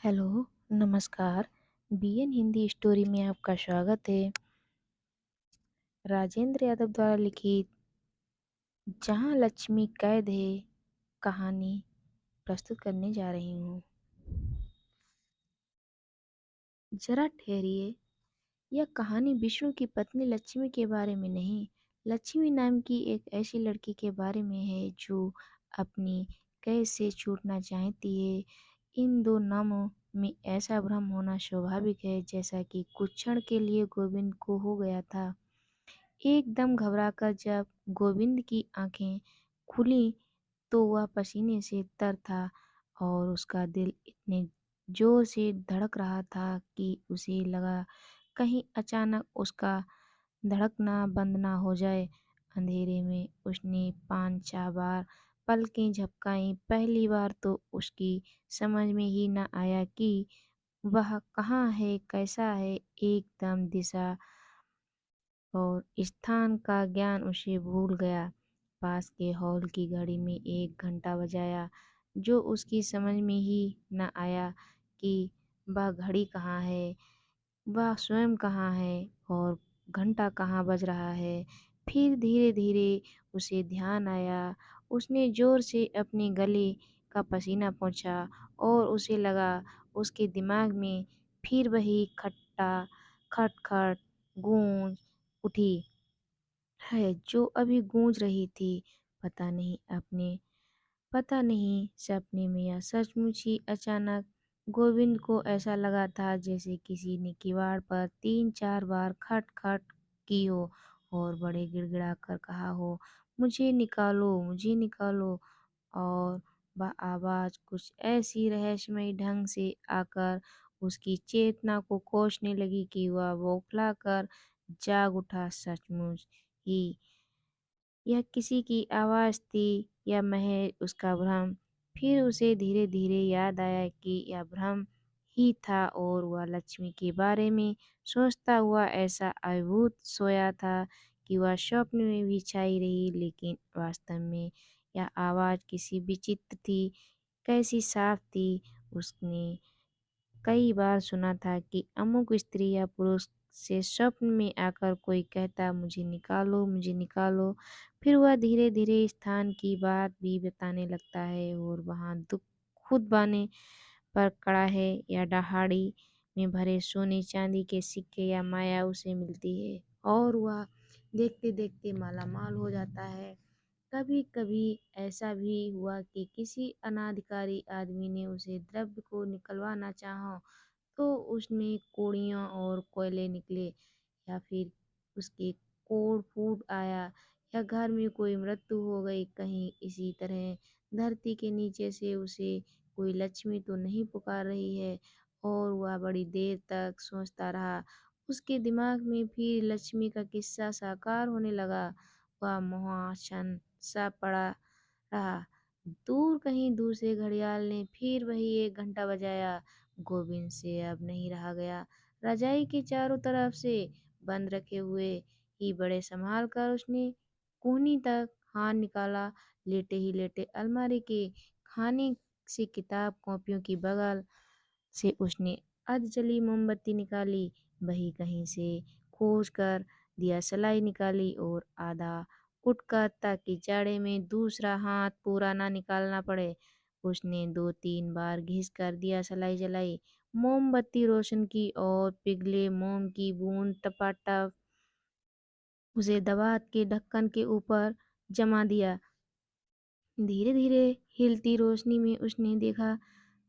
Hello, नमस्कार। BN Hindi story में आपका स्वागत है। राजेंद्र यादव द्वारा लिखित जहाँ लक्ष्मी कैद है कहानी प्रस्तुत करने जा रही हूँ। जरा ठहरिए, यह कहानी विष्णु की पत्नी लक्ष्मी के बारे में नहीं, लक्ष्मी नाम की एक ऐसी लड़की के बारे में है जो अपनी कैद से छूटना चाहती है। इन दो नामों में ऐसा भ्रम होना स्वाभाविक है जैसा कि कुछ क्षण के लिए गोविंद को हो गया था। एकदम घबराकर जब गोविंद की आंखें खुली तो वह पसीने से तर था और उसका दिल इतने जोर से धड़क रहा था कि उसे लगा कहीं अचानक उसका धड़कना बंद ना हो जाए। अंधेरे में उसने 5-6 बार पलकें झपकाई। पहली बार तो उसकी समझ में ही न आया कि वह कहाँ है, कैसा है। एकदम दिशा और स्थान का ज्ञान उसे भूल गया। पास के हॉल की घड़ी में 1 घंटा बजाया, जो उसकी समझ में ही न आया कि वह घड़ी कहाँ है, वह स्वयं कहाँ है और घंटा कहाँ बज रहा है। फिर धीरे धीरे उसे ध्यान आया। उसने जोर से अपने गले का पसीना पोंछा और उसे लगा उसके दिमाग में फिर वही खट्टा खटखट गूंज उठी है जो अभी गूंज रही थी। पता नहीं अपने पता नहीं सपने में या सचमुच ही। अचानक गोविंद को ऐसा लगा था जैसे किसी ने किवाड़ पर 3-4 बार खट खट की हो और बड़े गिड़गिड़ा कर कहा हो, मुझे निकालो, मुझे निकालो। और वह आवाज कुछ ऐसी रहस्यमयी ढंग से आकर उसकी चेतना को कोसने लगी कि वह बौखला कर जाग उठा। सचमुच ही यह किसी की आवाज थी या महज उसका भ्रम। फिर उसे धीरे धीरे याद आया कि यह भ्रम ही था और वह लक्ष्मी के बारे में सोचता हुआ ऐसा अभिभूत सोया था कि वह स्वप्न में भी छाई रही। लेकिन वास्तव में यह आवाज किसी विचित्र थी, कैसी साफ थी। उसने कई बार सुना था कि अमुक स्त्री या पुरुष से स्वप्न में आकर कोई कहता, मुझे निकालो, मुझे निकालो। फिर वह धीरे धीरे स्थान की बात भी बताने लगता है और वहाँ दुख खुद बाने पर कड़ा है या दहाड़ी में भरे सोने चांदी के सिक्के या माया उसे मिलती है और वह देखते देखते मालामाल हो जाता है। कभी कभी ऐसा भी हुआ कि किसी अनाधिकारी आदमी ने उसे द्रव्य को निकलवाना चाहा तो उसमें कौड़ियाँ और कोयले निकले, या फिर उसके कोड़ फूट आया, या घर में कोई मृत्यु हो गई कहीं इसी तरह। धरती के नीचे से उसे कोई लक्ष्मी तो नहीं पुकार रही है। और वह बड़ी देर तक सोचता रहा। उसके दिमाग में फिर लक्ष्मी का किस्सा साकार होने लगा। वह मोहाच्छन्न सा पड़ा रहा। दूर कहीं दूसरे घड़ियाल ने फिर वही 1 घंटा बजाया। गोविंद से अब नहीं रहा गया। रजाई के चारों तरफ से बंद रखे हुए ही बड़े संभाल कर उसने कोहनी तक हाथ निकाला। लेटे ही लेटे अलमारी के खाने से किताब कॉपियों की बगल से उसने अध जली मोमबत्ती निकाली। वही कहीं से खोज कर दिया सलाई निकाली और आधा उठकर ताकि जाड़े में दूसरा हाथ पूरा ना निकालना पड़े। उसने 2-3 बार घिस कर दिया सलाई जलाई। मोमबत्ती रोशन की और पिघले मोम की बूंद टपाटप उसे दबात के ढक्कन के ऊपर जमा दिया। धीरे धीरे हिलती रोशनी में उसने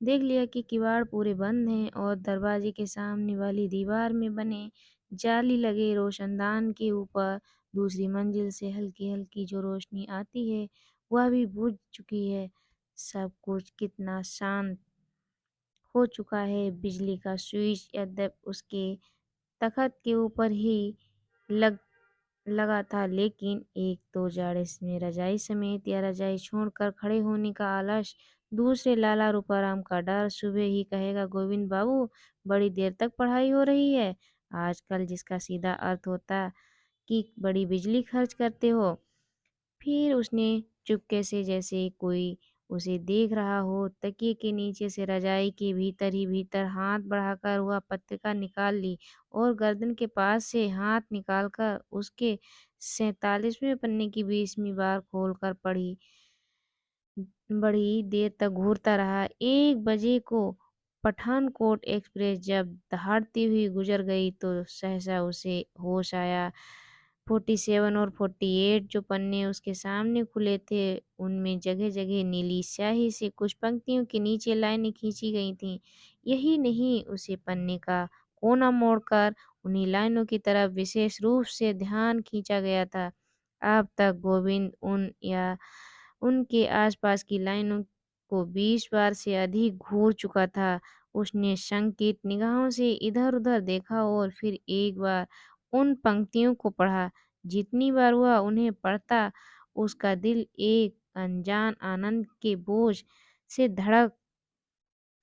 देख लिया कि किवाड़ पूरे बंद हैं और दरवाजे के सामने वाली दीवार में बने जाली लगे रोशनदान के ऊपर दूसरी मंजिल से हल्की हल्की जो रोशनी आती है वह भी बुझ चुकी है। सब कुछ कितना शांत हो चुका है। बिजली का स्विच यद्यपि उसके तखत के ऊपर ही लग लगा था, लेकिन एक तो जाड़े में रजाई समेत या रजाई छोड़कर खड़े होने का आलस, दूसरे लाला रूपाराम का डर। सुबह ही कहेगा, गोविंद बाबू बड़ी देर तक पढ़ाई हो रही है आजकल, जिसका सीधा अर्थ होता कि बड़ी बिजली खर्च करते हो। फिर उसने चुपके से जैसे कोई उसे देख रहा हो, तकिए के नीचे से रजाई के भीतर ही भीतर हाथ बढ़ाकर वह पत्रिका निकाल ली और गर्दन के पास से हाथ निकालकर उसके 47वें पन्ने की 20वीं बार खोलकर पढ़ी। बड़ी देर तक घूरता रहा। 1 बजे को पठानकोट एक्सप्रेस जब दहाड़ती हुई गुजर गई तो सहसा उसे होश आया। 47 और 48 जो पन्ने उसके सामने खुले थे, उनमें जगह-जगह नीली स्याही से कुछ पंक्तियों के नीचे लाइनें खींची गई थीं। यही नहीं, उसे पन्ने का कोना मोड़कर उन्हीं लाइनों की तरफ विशेष रूप से ध्यान खींचा गया था। अब तक गोविंद उन या उनके आसपास की लाइनों को 20 बार से अधिक घूर चुका था। उसने शंकित निगाहों से इधर-उधर देखा और फिर एक बार उन पंक्तियों को पढ़ा। जितनी बार वह उन्हें पढ़ता, उसका दिल एक अनजान आनंद के बोझ से धड़क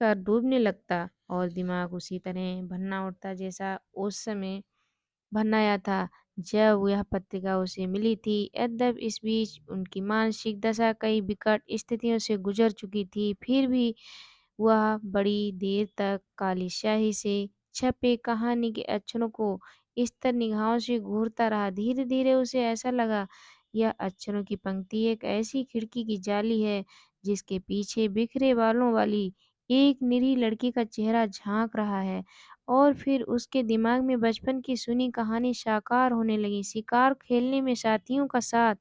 कर डूबने लगता और दिमाग उसी तरह भन्ना उठता जैसा उस समय बनाया था जब यह पत्रिका उसे मिली थी। यद्यपि इस बीच उनकी मानसिक दशा कई विकट स्थितियों से गुजर चुकी थी, फिर भी वह बड़ी देर तक काली स्याही से छपे कहानी के अक्षरों को स्थिर निगाहों से घूरता रहा। धीरे-धीरे उसे ऐसा लगा, यह अक्षरों की पंक्ति एक ऐसी खिड़की की जाली है जिसके पीछे बिखरे बालों वाली एक निरीह लड़की का चेहरा झांक रहा है। और फिर उसके दिमाग में बचपन की सुनी कहानी साकार होने लगी। शिकार खेलने में साथियों का साथ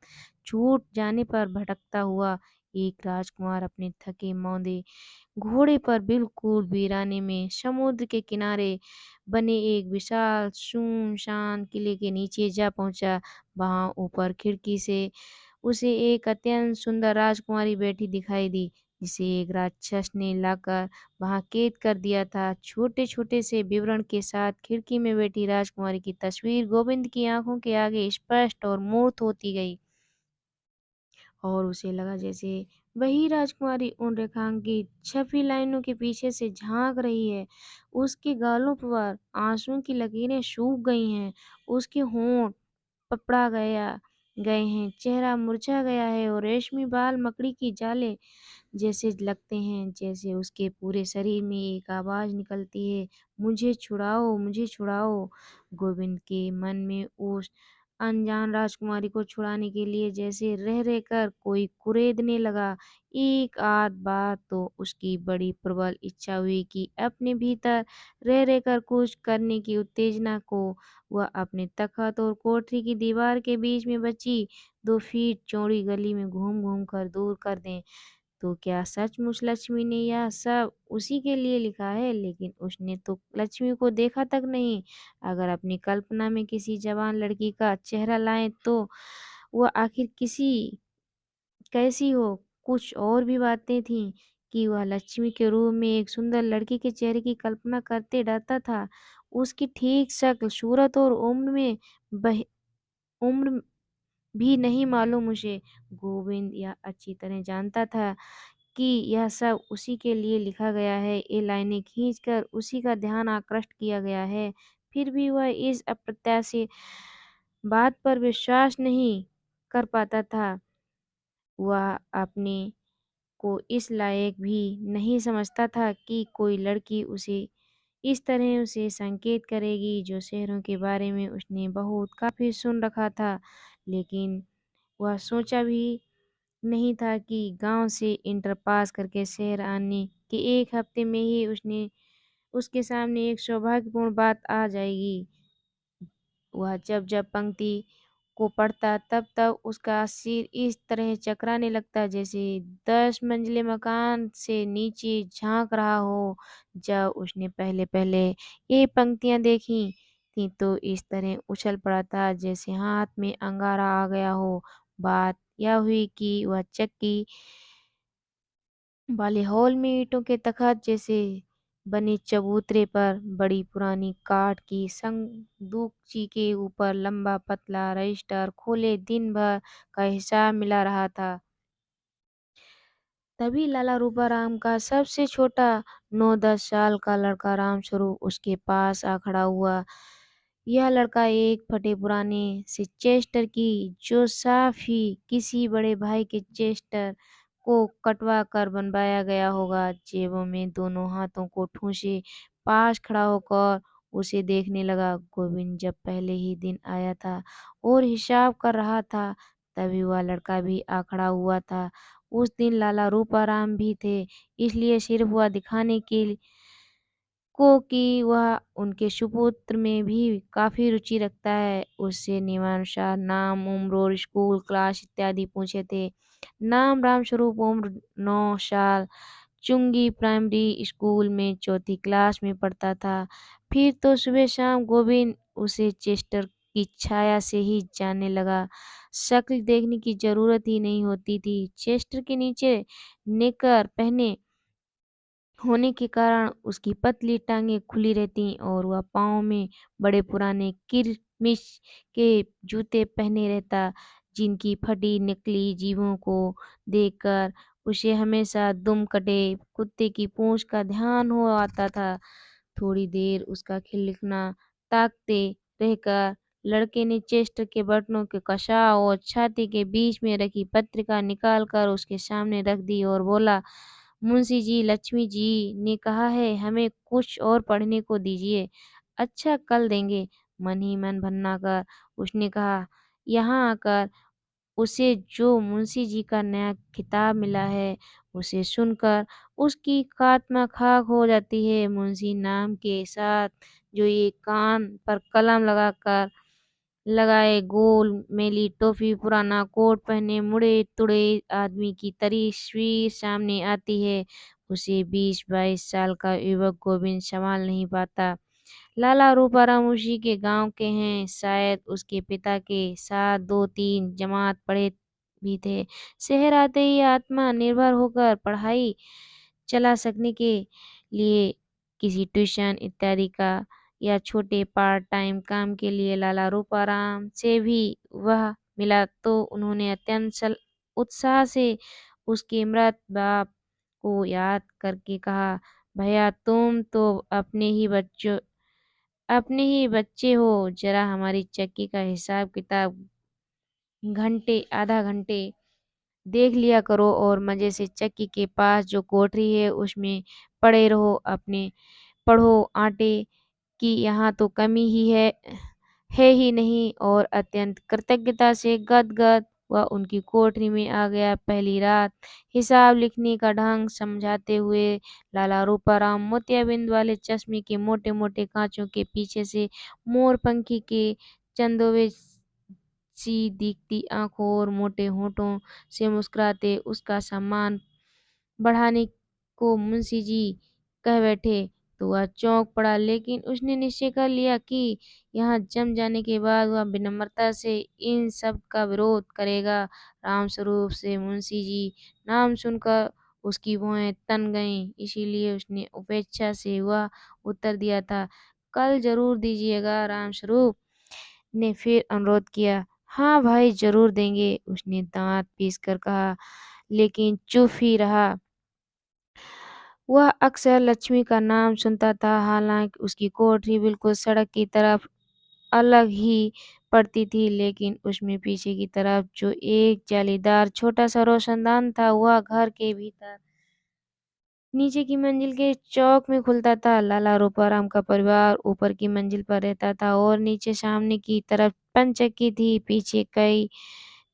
छूट जाने पर भटकता हुआ एक राजकुमार अपने थके-माँदे घोड़े पर बिल्कुल वीराने में समुद्र के किनारे बने एक विशाल सुनसान किले के नीचे जा पहुँचा। वहाँ ऊपर खिड़की से उसे एक अत्यंत सुंदर राजकुमारी बैठी दिखाई दी, जिसे एक राक्षस ने लाकर वहाँ कैद कर दिया था। छोटे-छोटे से विवरण के साथ खिड़की में बैठी राजकुमारी की तस्वीर गोविंद की आँखों के आगे स्पष्ट और मूर्त होती गई। और उसे लगा जैसे वही राजकुमारी उन रेखांकित छपी लाइनों के पीछे से झांक रही है। उसके गालों पर आंसुओं की लकीरें सूख गई हैं, उसके होंठ पपड़ा गए हैं, चेहरा मुरझा गया है और रेशमी बाल मकड़ी की जाले जैसे लगते हैं। जैसे उसके पूरे शरीर में एक आवाज़ निकलती है, मुझे छुड़ाओ, मुझे छुड़ाओ। गोविंद के मन में उस अनजान राजकुमारी को छुड़ाने के लिए जैसे रह-रह कर कोई कुरेदने लगा। एक आध बार तो उसकी बड़ी प्रबल इच्छा हुई कि अपने भीतर रह-रह कर कुछ करने की उत्तेजना को वह अपने तख़्त और कोठरी की दीवार के बीच में बची 2 फीट चौड़ी गली में घूम-घूम कर दूर कर दें। तो क्या सचमुच लक्ष्मी ने यह सब उसी के लिए लिखा है? लेकिन उसने तो लक्ष्मी को देखा तक नहीं। अगर अपनी कल्पना में किसी जवान लड़की का चेहरा लाएँ तो वह आखिर कैसी हो? कुछ और भी बातें थीं कि वह लक्ष्मी के रूप में एक सुंदर लड़की के चेहरे की कल्पना करते डरता था। उसकी ठीक शक्ल, सूरत और उम्र भी नहीं मालूम उसे। गोविंद यह अच्छी तरह जानता था कि यह सब उसी के लिए लिखा गया है, ये लाइनें खींचकर उसी का ध्यान आकृष्ट किया गया है। फिर भी वह इस अप्रत्याशित बात पर विश्वास नहीं कर पाता था। वह अपने को इस लायक भी नहीं समझता था कि कोई लड़की उसे इस तरह उसे संकेत करेगी, जो शहरों के बारे में उसने बहुत काफ़ी सुन रखा था। लेकिन वह सोचा भी नहीं था कि गाँव से इंटर पास करके शहर आने के 1 हफ्ते में ही उसके सामने एक सौभाग्यपूर्ण बात आ जाएगी। वह जब-जब पंक्ति को पढ़ता तब-तब उसका सिर इस तरह चकराने लगता जैसे 10 मंजिले मकान से नीचे झाँक रहा हो। जब उसने पहले-पहले ये पंक्तियाँ देखी थीं तो इस तरह उछल पड़ा था जैसे हाथ में अंगारा आ गया हो। बात यह हुई कि वह चक्की वाले हॉल में ईंटों के तख़्त जैसे बने चबूतरे पर बड़ी पुरानी काठ की संदूकची के ऊपर लंबा पतला रजिस्टर खोले दिन भर का हिसाब मिला रहा था। तभी लाला रूपाराम का सबसे छोटा 9-10 साल का लड़का रामस्वरूप उसके पास आ खड़ा हुआ। यह लड़का एक फटे पुराने से चेस्टर की जो साफ़ ही किसी बड़े भाई के चेस्टर को कटवा कर बनवाया गया होगा। जेबों में दोनों हाथों को ठूंसे पास खड़ा होकर उसे देखने लगा। गोविंद जब पहले ही दिन आया था और हिसाब कर रहा था, तभी वह लड़का भी आ खड़ा हुआ था। उस दिन लाला रूपाराम भी थे, इसलिए सिर्फ वह दिखाने के को कि वह उनके सुपुत्र में भी काफ़ी रुचि रखता है, उससे नियमानुसार नाम, उम्र और स्कूल क्लास इत्यादि पूछे थे। नाम रामस्वरूप, उम्र 9 साल, चुंगी प्राइमरी स्कूल में चौथी क्लास में पढ़ता था। फिर तो सुबह-शाम गोविंद उसे चेस्टर की छाया से ही जानने लगा। शक्ल देखने की ज़रूरत ही नहीं होती थी। चेस्टर के नीचे नेकर पहने होने के कारण उसकी पतली टांगें खुली रहतीं और वह पाँव में बड़े पुराने किरमिश के जूते पहने रहता, जिनकी फटी निकली जीभों को देखकर उसे हमेशा दुम कटे कुत्ते की पूँछ का ध्यान हो आता था। थोड़ी देर उसका खिलना ताकते रहकर लड़के ने चेस्टर के बटनों के कसा और छाती के बीच में रखी पत्रिका निकालकर उसके सामने रख दी और बोला, मुंशी जी, लक्ष्मी जी ने कहा है हमें कुछ और पढ़ने को दीजिए। अच्छा, कल देंगे। मन ही मन भन्ना कर उसने कहा। यहाँ आकर उसे जो मुंशी जी का नया खिताब मिला है, उसे सुनकर उसकी खात्मा खाक हो जाती है। मुंशी नाम के साथ जो ये कान पर कलम लगाकर लगाए, गोल मेली टोपी, पुराना कोट पहने मुड़े-तुड़े आदमी की तस्वीर सामने आती है, उसे 20-22 साल का युवक गोविंद संभाल नहीं पाता। लाला रूपाराम उसी के गांव के हैं, शायद उसके पिता के साथ 2-3 जमात पढ़े भी थे। शहर आते ही आत्मा निर्भर होकर पढ़ाई चला सकने के लिए किसी ट्यूशन इत्यादि का या छोटे पार्ट टाइम काम के लिए लाला रूपाराम से भी वह मिला तो उन्होंने अत्यंत उत्साह से उसके मृत बाप को याद करके कहा, भैया तुम तो अपने ही बच्चे हो, जरा हमारी चक्की का हिसाब किताब आधा घंटे देख लिया करो और मजे से चक्की के पास जो कोठरी है उसमें पड़े रहो। अपने पढ़ो, आटे की यहाँ तो कमी है ही नहीं। और अत्यंत कृतज्ञता से गदगद वह उनकी कोठरी में आ गया। पहली रात हिसाब लिखने का ढंग समझाते हुए लाला रूपाराम मोतियाबिंद वाले चश्मे के मोटे मोटे कांचों के पीछे से मोरपंखी के चंदोवे सी दिखती आंखों और मोटे होठों से मुस्कुराते उसका सम्मान बढ़ाने को मुंशी जी कह बैठे तो वह चौंक पड़ा, लेकिन उसने निश्चय कर लिया कि यहाँ जम जाने के बाद वह विनम्रता से इन सब का विरोध करेगा। रामस्वरूप से मुंशी जी नाम सुनकर उसकी भौहें तन गईं, इसीलिए उसने उपेक्षा से वह उत्तर दिया था, कल जरूर दीजिएगा। रामस्वरूप ने फिर अनुरोध किया, हाँ भाई जरूर देंगे। उसने दांत पीसकर कहा, लेकिन चुप ही रहा। वह अक्सर लक्ष्मी का नाम सुनता था, हालांकि उसकी कोठरी बिल्कुल सड़क की तरफ अलग ही पड़ती थी, लेकिन उसमें पीछे की तरफ जो एक जालीदार छोटा सा रोशनदान था वह घर के भीतर नीचे की मंजिल के चौक में खुलता था। लाला रूपाराम का परिवार ऊपर की मंजिल पर रहता था और नीचे सामने की तरफ पंचक्की थी, पीछे कई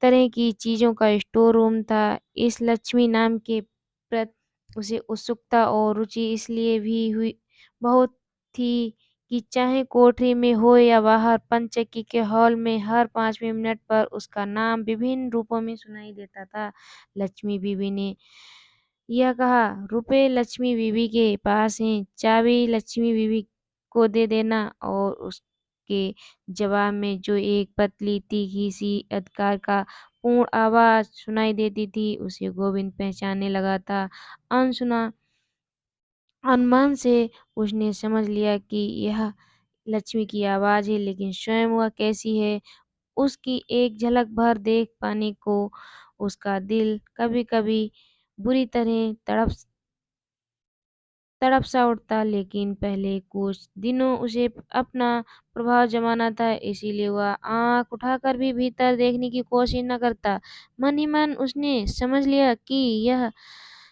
तरह की चीजों का स्टोर रूम था। इस लक्ष्मी नाम के प्रति उसे उत्सुकता और रुचि इसलिए भी हुई बहुत थी कि चाहे कोठरी में हो या बाहर, पंचक्की के हॉल में हर 5वें मिनट पर उसका नाम विभिन्न रूपों में सुनाई देता था। लक्ष्मी बीबी ने यह कहा, रुपए लक्ष्मी बीबी के पास हैं, चाबी लक्ष्मी बीबी को दे देना। और उसके जवाब में जो एक पतली तीखी सी अधिकार का पूर्ण आवाज सुनाई देती थी, उसे गोविंद पहचानने लगा था। अनसुना अनुमान से उसने समझ लिया कि यह लक्ष्मी की आवाज है, लेकिन स्वयं वह कैसी है उसकी एक झलक भर देख पाने को उसका दिल कभी कभी बुरी तरह तड़प तड़प सा उठता, लेकिन पहले कुछ दिनों उसे अपना प्रभाव जमाना था, इसीलिए वह आँख उठाकर भी भीतर देखने की कोशिश न करता। मन ही मन उसने समझ लिया कि यह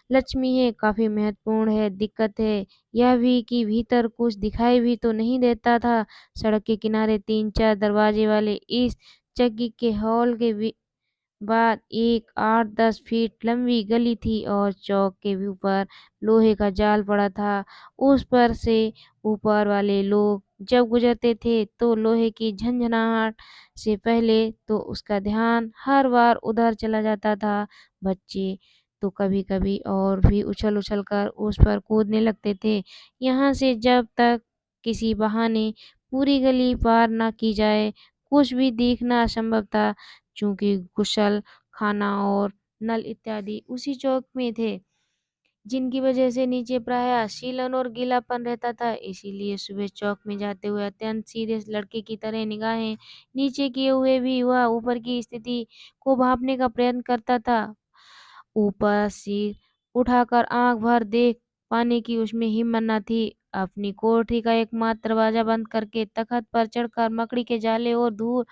लक्ष्मी है, काफ़ी महत्वपूर्ण है। दिक्कत है यह भी कि भीतर कुछ दिखाई भी तो नहीं देता था। सड़क के किनारे 3-4 दरवाजे वाले इस चक्की के हॉल के बाद एक 8-10 फीट लंबी गली थी और चौक के भी ऊपर लोहे का जाल पड़ा था। उस पर से ऊपर वाले लोग जब गुजरते थे तो लोहे की झनझनाहट से पहले तो उसका ध्यान हर बार उधर चला जाता था। बच्चे तो कभी-कभी और भी उछल-उछल कर उस पर कूदने लगते थे। यहाँ से जब तक किसी बहाने पूरी गली पार न की जाए, कुछ भी देखना असंभव था। चूँकि गुसल खाना और नल इत्यादि उसी चौक में थे, जिनकी वजह से नीचे प्रायः सीलन और गीलापन रहता था। इसीलिए सुबह चौक में जाते हुए अत्यंत सीधे लड़के की तरह निगाहें नीचे किए हुए भी वह ऊपर की स्थिति को भांपने का प्रयत्न करता था। ऊपर सिर उठाकर आँख भर देख पाने की उसमें हिम्मत न थी। अपनी कोठरी का एकमात्र दरवाज़ा बंद करके तख़्त पर चढ़कर मकड़ी के जाले और धूल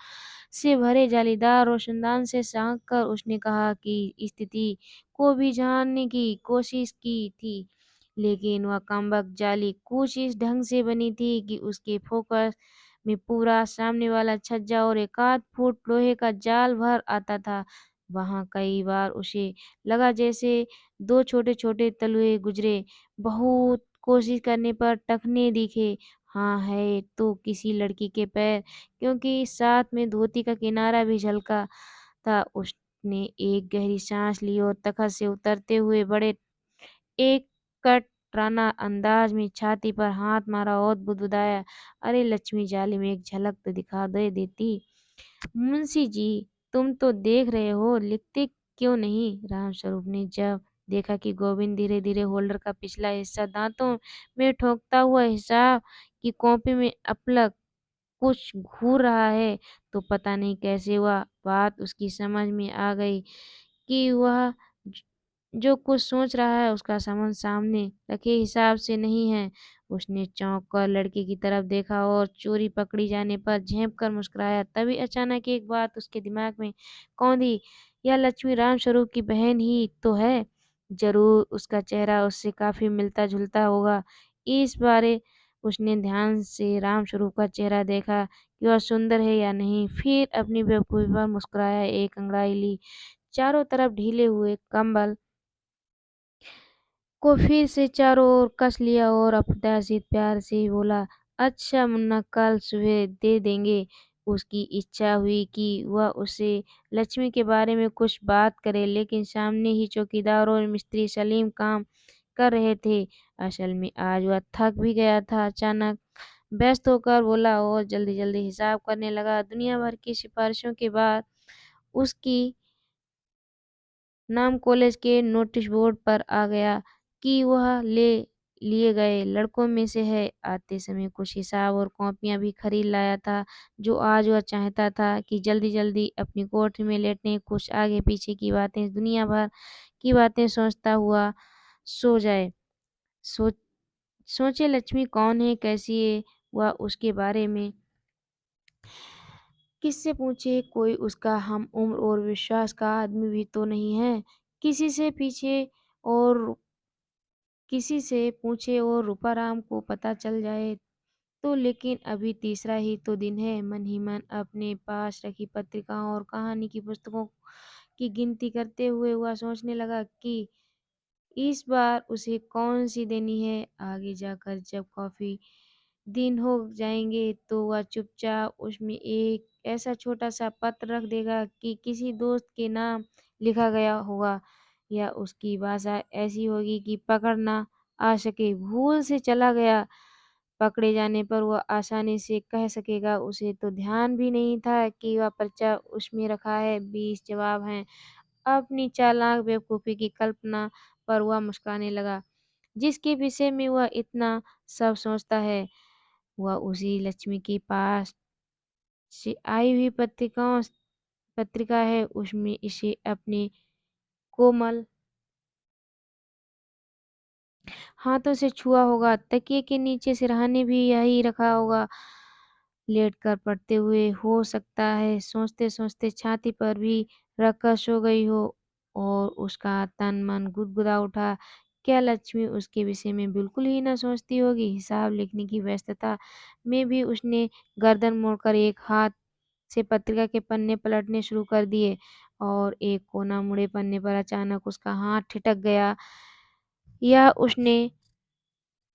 से भरे जालीदार रोशनदान से झाँक कर उसने कहा कि स्थिति को भी जानने की कोशिश की थी। लेकिन वह कमबख्त जाली कुछ इस ढंग से बनी थी कि उसके फोकस में पूरा सामने वाला छज्जा और एकाध फुट लोहे का जाल भर आता था। वहाँ कई बार उसे लगा जैसे 2 छोटे-छोटे तलुए गुजरे। बहुत कोशिश करने पर टखने दिखे। हाँ, है तो किसी लड़की के पैर, क्योंकि साथ में धोती का किनारा भी झलका था। उसने एक गहरी साँस ली और तख़्त से उतरते हुए बड़े एक कतराना अंदाज में छाती पर हाथ मारा और बुदबुदाया, "अरे लक्ष्मी, जाली में एक झलक तो दिखा दे देती।" "मुंशी जी, तुम तो देख रहे हो, लिखते क्यों नहीं?" रामस्वरूप ने जब देखा कि गोविंद धीरे-धीरे होल्डर का पिछला हिस्सा दाँतों में ठोंकता हुआ हिसाब की कॉपी में अपलक कुछ घूर रहा है, तो पता नहीं कैसे वह बात उसकी समझ में आ गई कि वह ज जो कुछ सोच रहा है उसका संबंध सामने रखे हिसाब से नहीं है। उसने चौंक कर लड़के की तरफ देखा और चोरी पकड़ी जाने पर झेंप कर मुस्कुराया। तभी अचानक एक बात उसके दिमाग में कौंधी, यह लक्ष्मी रामस्वरूप की बहन ही तो है। ज़रूर उसका चेहरा उससे काफ़ी मिलता-जुलता होगा। इस बारे उसने ध्यान से रामस्वरूप का चेहरा देखा कि वह सुंदर है या नहीं, फिर अपनी बेवकूफ़ी पर मुस्कुराया, एक अंगड़ाई ली, चारों तरफ ढीले हुए कंबल को फिर से चारों ओर कस लिया और अप्रत्याशित प्यार से बोला, "अच्छा मुन्ना, कल सुबह दे देंगे।" उसकी इच्छा हुई कि वह उससे लक्ष्मी के बारे में कुछ बात करे, लेकिन सामने ही चौकीदार और मिस्त्री सलीम काम कर रहे थे। असल में आज वह थक भी गया था। अचानक व्यस्त होकर बोला और जल्दी-जल्दी हिसाब करने लगा। दुनिया भर की सिफ़ारिशों के बाद उसकी नाम कॉलेज के नोटिस बोर्ड पर आ गया कि वह ले लिए गए लड़कों में से है। आते समय कुछ हिसाब और कॉपियाँ भी खरीद लाया था, जो आज वह चाहता था कि जल्दी-जल्दी अपनी कोठरी में लेटे कुछ आगे-पीछे की बातें, दुनिया भर की बातें सोचता हुआ सो जाए। सो सोचे लक्ष्मी कौन है, कैसी है, वह उसके बारे में किससे पूछे? कोई उसका हम-उम्र और विश्वास का आदमी भी तो नहीं है। किसी से पीछे और किसी से पूछे और रूपाराम को पता चल जाए तो, लेकिन अभी तीसरा ही तो दिन है। मन ही मन अपने पास रखी पत्रिकाओं और कहानी की पुस्तकों की गिनती करते हुए वह सोचने लगा कि इस बार उसे कौन-सी देनी है। आगे जाकर जब काफ़ी दिन हो जाएँगे तो वह चुपचाप उसमें एक ऐसा छोटा-सा पत्र रख देगा कि किसी दोस्त के नाम लिखा गया होगा, या उसकी भाषा ऐसी होगी कि पकड़ ना आ सके। भूल से चला गया, पकड़े जाने पर वह आसानी से कह सकेगा। उसे तो ध्यान भी नहीं था कि वह पर्चा उसमें रखा है। 20 जवाब हैं। अपनी चालाक बेवकूफ़ी की कल्पना पर वह मुस्कुराने लगा। जिसके विषय में वह इतना सब सोचता है, वह उसी लक्ष्मी के पास से आई हुई पत्रिका है। उसमें इसे अपने कोमल हाथों से छुआ होगा, तकिए के नीचे सिरहाने भी यही रखा होगा, लेटकर पढ़ते हुए हो सकता है सोचते-सोचते छाती पर भी रखकर सो गई हो और उसका तन-मन गुदगुदा उठा। क्या लक्ष्मी उसके विषय में बिल्कुल ही न सोचती होगी? हिसाब लिखने की व्यस्तता में भी उसने गर्दन मोड़कर एक हाथ से पत्रिका के पन्ने पलटने शुरू कर दिए और एक कोना मुड़े पन्ने पर अचानक उसका हाथ ठिठक गया। या उसने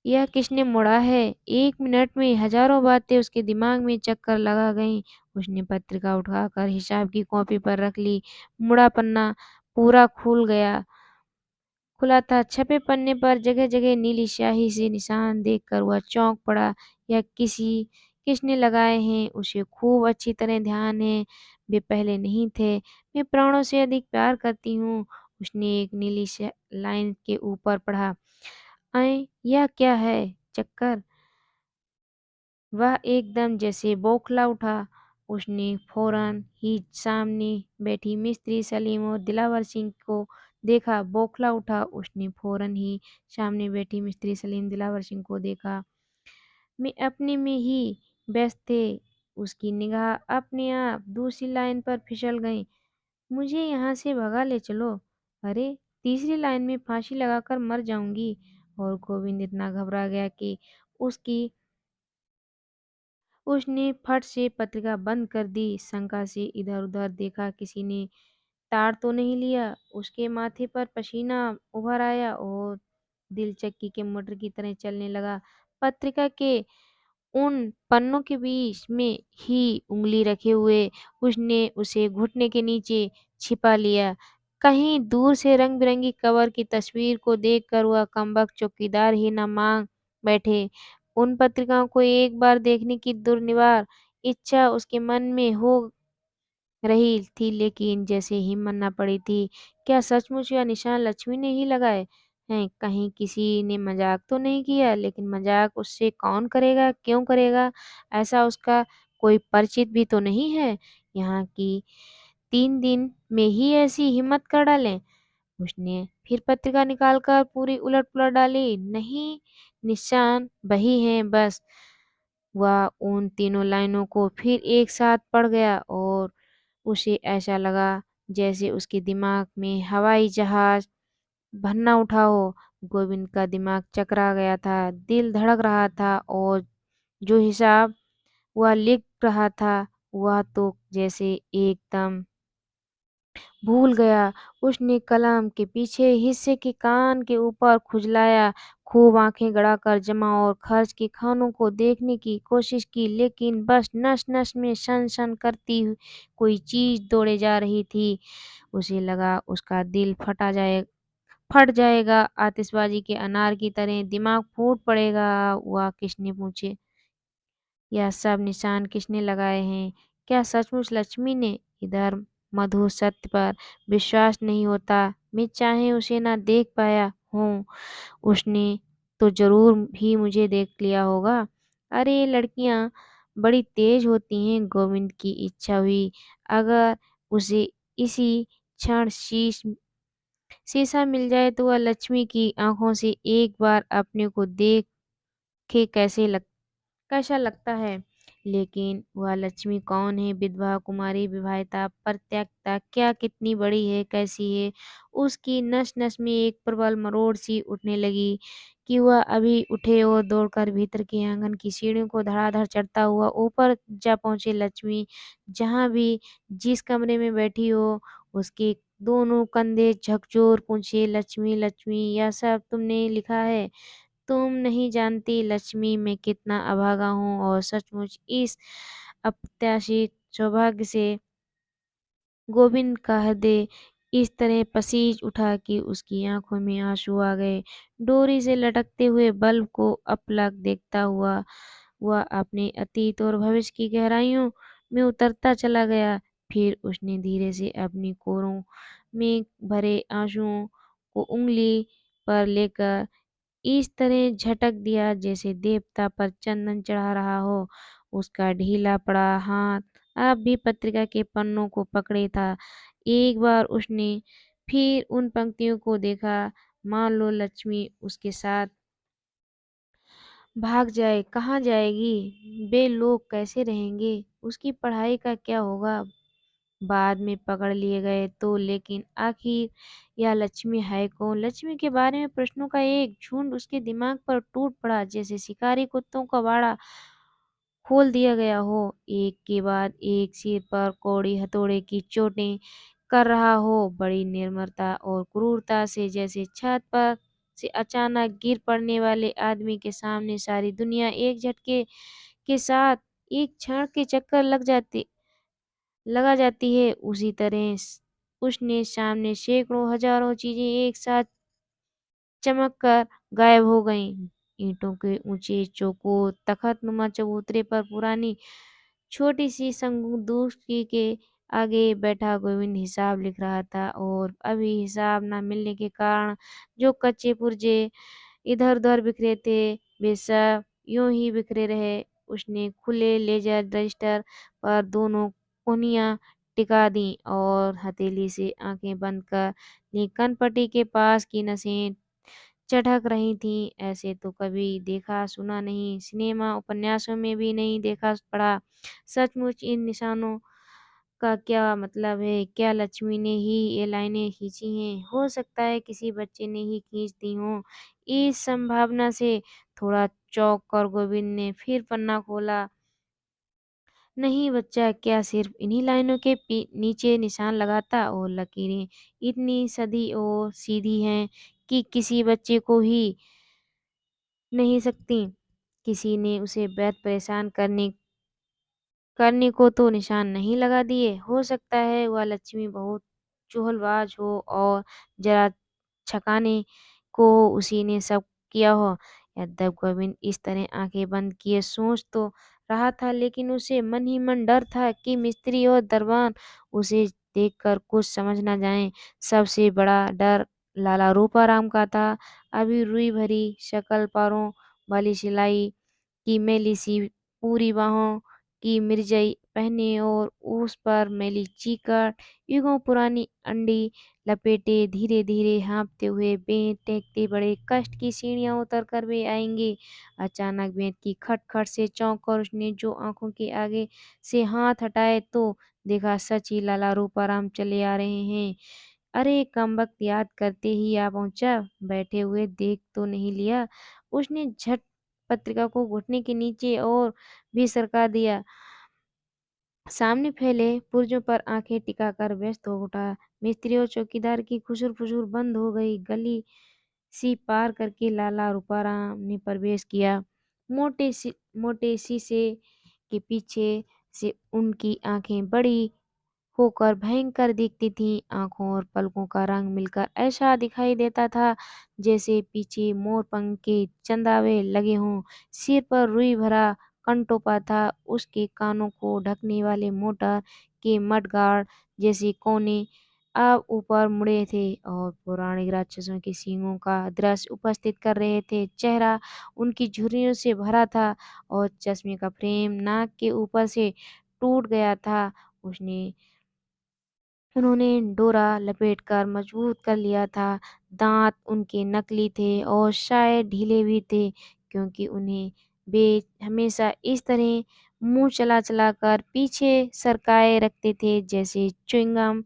यह किसने मोड़ा है? 1 मिनट में हज़ारों बातें उसके दिमाग में चक्कर लगा गईं। उसने पत्रिका उठाकर हिसाब की कॉपी पर रख ली। मुड़ा पन्ना पूरा खुला था। छपे पन्ने पर जगह-जगह नीली स्याही से निशान देखकर वह चौंक पड़ा। यह किसने लगाए हैं? उसे खूब अच्छी तरह ध्यान है, वे पहले नहीं थे। मैं प्राणों से अधिक प्यार करती हूँ। उसने एक नीली लाइन के ऊपर पढ़ा। यह क्या है? चक्कर? वह एकदम जैसे बौखला उठा। उसने फ़ौरन ही सामने बैठी मिस्त्री सलीम और दिलावर सिंह को देखा। बौखला उठा, उसने फ़ौरन ही सामने बैठी मिस्त्री सलीम दिलावर सिंह को देखा। मैं अपने में ही व्यस्त थे। उसकी निगाह अपने आप दूसरी लाइन पर फिसल गई। मुझे यहाँ से भगा ले चलो। अरे! तीसरी लाइन में फांसी लगाकर मर जाऊँगी। और गोविंद इतना घबरा गया कि उसकी उसने फट से पत्रिका बंद कर दी। शंका से इधर-उधर देखा, किसी ने ताड़ तो नहीं लिया। उसके माथे पर पसीना उभर आया और दिल चक्की के मोटर की तरह चलने लगा। पत्रिका के उन पन्नों के बीच में ही उँगली रखे हुए उसने उसे घुटने के नीचे छिपा लिया। कहीं दूर से रंग-बिरंगी कवर की तस्वीर को देखकर वह कमबख्त चौकीदार ही न माँग बैठे। उन पत्रिकाओं को एक बार देखने की दुर्निवार इच्छा उसके मन में हो रही थी, लेकिन जैसे हिम्मत न पड़ी थी। क्या सचमुच यह निशान लक्ष्मी ने ही लगाए हैं? कहीं किसी ने मज़ाक तो नहीं किया? लेकिन मज़ाक उससे कौन करेगा, क्यों करेगा? ऐसा उसका कोई परिचित भी तो नहीं है, यहाँ की 3 दिन में ही ऐसी हिम्मत कर डालें? उसने फिर पत्रिका निकालकर पूरी उलट-पुलट डाली। नहीं, निशान वही हैं बस। वह उन तीनों लाइनों को फिर एक साथ पढ़ गया और उसे ऐसा लगा जैसे उसके दिमाग में हवाई जहाज भनना उठा हो। गोविंद का दिमाग चकरा गया था, दिल धड़क रहा था और जो हिसाब वह लिख रहा था, वह तो जैसे एकदम भूल गया। उसने कलम के पीछे हिस्से के कान के ऊपर खुजलाया, खूब आँखें गड़ाकर जमा और खर्च के खानों को देखने की कोशिश की, लेकिन बस नस-नस में सन-सन करती कोई चीज़ दौड़े जा रही थी। उसे लगा उसका दिल फट जाएगा, आतिशबाज़ी के अनार की तरह दिमाग फूट पड़ेगा। वह किसने पूछे? यह सब निशान किसने लगाए हैं? क्या सचमुच लक्ष्मी ने? इधर मधुर सत्य पर विश्वास नहीं होता। मैं चाहे उसे न देख पाया हूँ, उसने तो ज़रूर ही मुझे देख लिया होगा। अरे! लड़कियाँ बड़ी तेज़ होती हैं। गोविंद की इच्छा हुई, अगर उसे इसी क्षण शीशा मिल जाए तो वह लक्ष्मी की आँखों से एक बार अपने को देखे कैसा लगता है। लेकिन वह लक्ष्मी कौन है? विधवा, कुमारी, विवाहिता, परित्यक्ता, क्या कितनी बड़ी है, कैसी है? उसकी नस-नस में एक प्रबल मरोड़ सी उठने लगी कि वह अभी उठे और दौड़कर भीतर के आँगन की सीढ़ियों को धड़ाधड़ चढ़ता हुआ ऊपर जा पहुँचे। लक्ष्मी जहाँ भी जिस कमरे में बैठी हो, उसके दोनों कंधे झकझोर पूछे, "लक्ष्मी, लक्ष्मी, यह सब तुमने लिखा है? तुम नहीं जानती लक्ष्मी मैं कितना अभागा हूँ और सचमुच इस अप्रत्याशित सौभाग्य से गोविंद का हृदय इस तरह पसीज उठा कि उसकी आंखों में आंसू आ गए। डोरी से लटकते हुए बल्ब को अपलक देखता हुआ वह अपने अतीत और भविष्य की गहराइयों में उतरता चला गया। फिर उसने धीरे से अपनी कोरों में भरे आंसुओं को उंगली पर लेकर इस तरह झटक दिया जैसे देवता पर चंदन चढ़ा रहा हो। उसका ढीला पड़ा हाथ अब भी पत्रिका के पन्नों को पकड़े था। एक बार उसने फिर उन पंक्तियों को देखा, मान लो लक्ष्मी उसके साथ भाग जाए, कहाँ जाएगी? वे लोग कैसे रहेंगे? उसकी पढ़ाई का क्या होगा? बाद में पकड़ लिए गए तो, लेकिन आखिर यह लक्ष्मी है कौन? लक्ष्मी के बारे में प्रश्नों का एक झुंड उसके दिमाग पर टूट पड़ा, जैसे शिकारी कुत्तों का बाड़ा खोल दिया गया हो। एक के बाद एक सिर पर कौड़ी हथौड़े की चोटें कर रहा हो, बड़ी निर्ममता और क्रूरता से, जैसे छत पर से अचानक गिर पड़ने वाले आदमी के सामने सारी दुनिया एक झटके के साथ एक क्षण के चक्कर लगा जाती है। उसी तरह उसने सामने सैकड़ों हजारों चीजें एक साथ चमक कर गायब हो गईं। ईंटों के ऊंचे चौकोर तख्तनुमा चबूतरे पर पुरानी छोटी सी संदूक के आगे बैठा गोविंद हिसाब लिख रहा था, और अभी हिसाब न मिलने के कारण जो कच्चे पुर्जे इधर उधर बिखरे थे, वे सब यूं ही बिखरे रहे। उसने खुले लेजर रजिस्टर पर दोनों कोनियां टिका दी और हथेली से आंखें बंद कर ली। कनपट्टी के पास की नसें चटक रही थीं। ऐसे तो कभी देखा सुना नहीं, सिनेमा उपन्यासों में भी नहीं देखा पढ़ा। सचमुच इन निशानों का क्या मतलब है? क्या लक्ष्मी ने ही ये लाइनें खींची हैं? हो सकता है किसी बच्चे ने ही खींच दी हों। इस संभावना से थोड़ा चौंक कर गोविंद ने फिर पन्ना खोला। नहीं बच्चा, क्या सिर्फ इन्हीं लाइनों के नीचे निशान लगाता? और लकीरें इतनी सदी और सीधी हैं कि किसी बच्चे को ही नहीं सकती। किसी ने उसे बेहद परेशान करने को तो निशान नहीं लगा दिए। हो सकता है वह लक्ष्मी बहुत चुहलबाज हो और जरा छकाने को उसी ने सब किया हो। यद्यप गोविंद इस तरह आंखें बंद किए सोच तो रहा था, लेकिन उसे मन ही मन डर था कि मिस्त्री और दरबान उसे देखकर कुछ समझ न जाएं। सबसे बड़ा डर लाला रूपाराम का था। अभी रुई भरी शक्ल, पैरों वाली सिलाई की मैली सी पूरी बाहों की मिर्जई पहने और उस पर मैली चीकट, युगों पुरानी अंडी लपेटे, धीरे धीरे हाँफते हुए बेंत टेकते बड़े कष्ट की सीढ़ियां उतर कर वे आएंगे। अचानक बेंत की खटखट से चौंक कर उसने जो आंखों के आगे से हाथ हटाए तो देखा सच ही लाला रूपाराम चले आ रहे हैं। अरे कमबख्त, याद करते ही आ पहुंचा, बैठे हुए देख तो नहीं लिया? उसने झट पत्रिका को घुटने के नीचे और भी सरका दिया। सामने फैले पुर्जों पर आंखें टिकाकर व्यस्त हो उठा। मिस्त्री और चौकीदार की खुसुर फुसुर बंद हो गई। गली सी पार करके लाला रूपाराम ने प्रवेश किया। मोटे शीशे के पीछे से उनकी आंखें बड़ी होकर भयंकर दिखती थीं। आंखों और पलकों का रंग मिलकर ऐसा दिखाई देता था जैसे पीछे मोरपंख के चंदावे लगे हों। सिर पर रुई भरा कंटोपा था। उसके कानों को ढकने वाले मोटर के मडगार्ड जैसे कोने अब ऊपर मुड़े थे और पौराणिक राक्षसों के सींगों का दृश्य उपस्थित कर रहे थे। चेहरा उनकी झुर्रियों से भरा था और चश्मे का फ्रेम नाक के ऊपर से टूट गया था। उसने उन्होंने डोरा लपेटकर मजबूत कर लिया था। दांत उनके नकली थे और शायद ढीले भी थे, क्योंकि उन्हें वे हमेशा इस तरह मुंह चला चला कर पीछे सरकाए रखते थे, जैसे च्युइंगम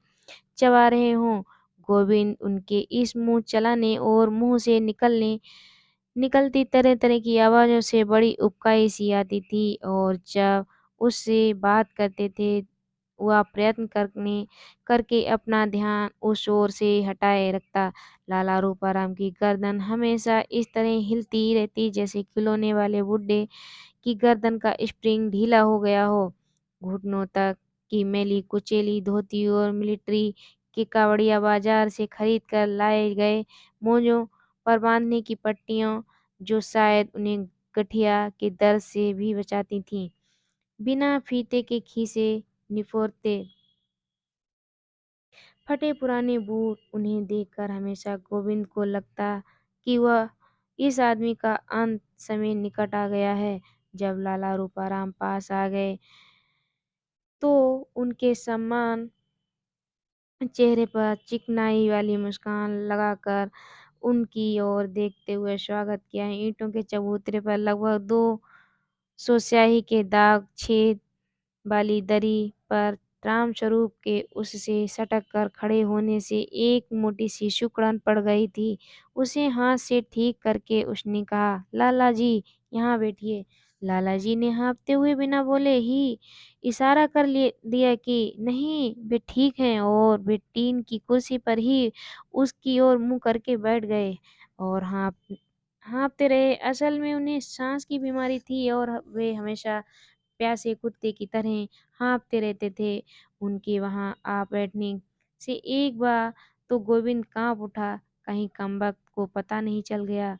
चबा रहे हों। गोविंद उनके इस मुंह चलाने और मुंह से निकलती तरह तरह की आवाज़ों से बड़ी उबकाई सी आती थी, और जब उससे बात करते थे वह प्रयत्न करके अपना ध्यान उस ओर से हटाए रखता। लाला रूपाराम की गर्दन हमेशा इस तरह हिलती रहती जैसे खिलौने वाले बुड्ढे की गर्दन का स्प्रिंग ढीला हो गया हो। घुटनों तक की मैली कुचेली धोती और मिलिट्री के कावड़िया बाजार से खरीद कर लाए गए मोजों पर बांधने की पट्टियां, जो शायद उन्हें गठिया के दर्द से भी बचाती थीं। बिना फीते के खीसे निफोरते फटे पुराने बूट उन्हें देखकर हमेशा गोविंद को लगता कि वह इस आदमी का अंत समय निकट आ गया है। जब लाला रूपाराम पास आ गए तो उनके सम्मान चेहरे पर चिकनाई वाली मुस्कान लगाकर उनकी ओर देखते हुए स्वागत किया। ईंटों के चबूतरे पर लगभग 200 स्याही के दाग, छेद वाली दरी पर रामस्वरूप के उससे सटक कर खड़े होने से एक मोटी-सी सिकुड़न पड़ गई थी। उसे हाथ से ठीक करके उसने कहा, "लाला जी, यहाँ बैठिए।" लाला जी ने हाँफते हुए बिना बोले ही इशारा कर दिया कि नहीं, वे ठीक हैं और वे टीन की कुर्सी पर ही उसकी ओर मुँह करके बैठ गए और हाँफते रहे। असल में उन्हें साँस की बीमारी थी और वे हमेशा प्यासे कुत्ते की तरह हाँफते रहते थे। उनके वहाँ आ बैठने से एक बार तो गोविंद काँप उठा, कहीं कमबख्त को पता नहीं चल गया।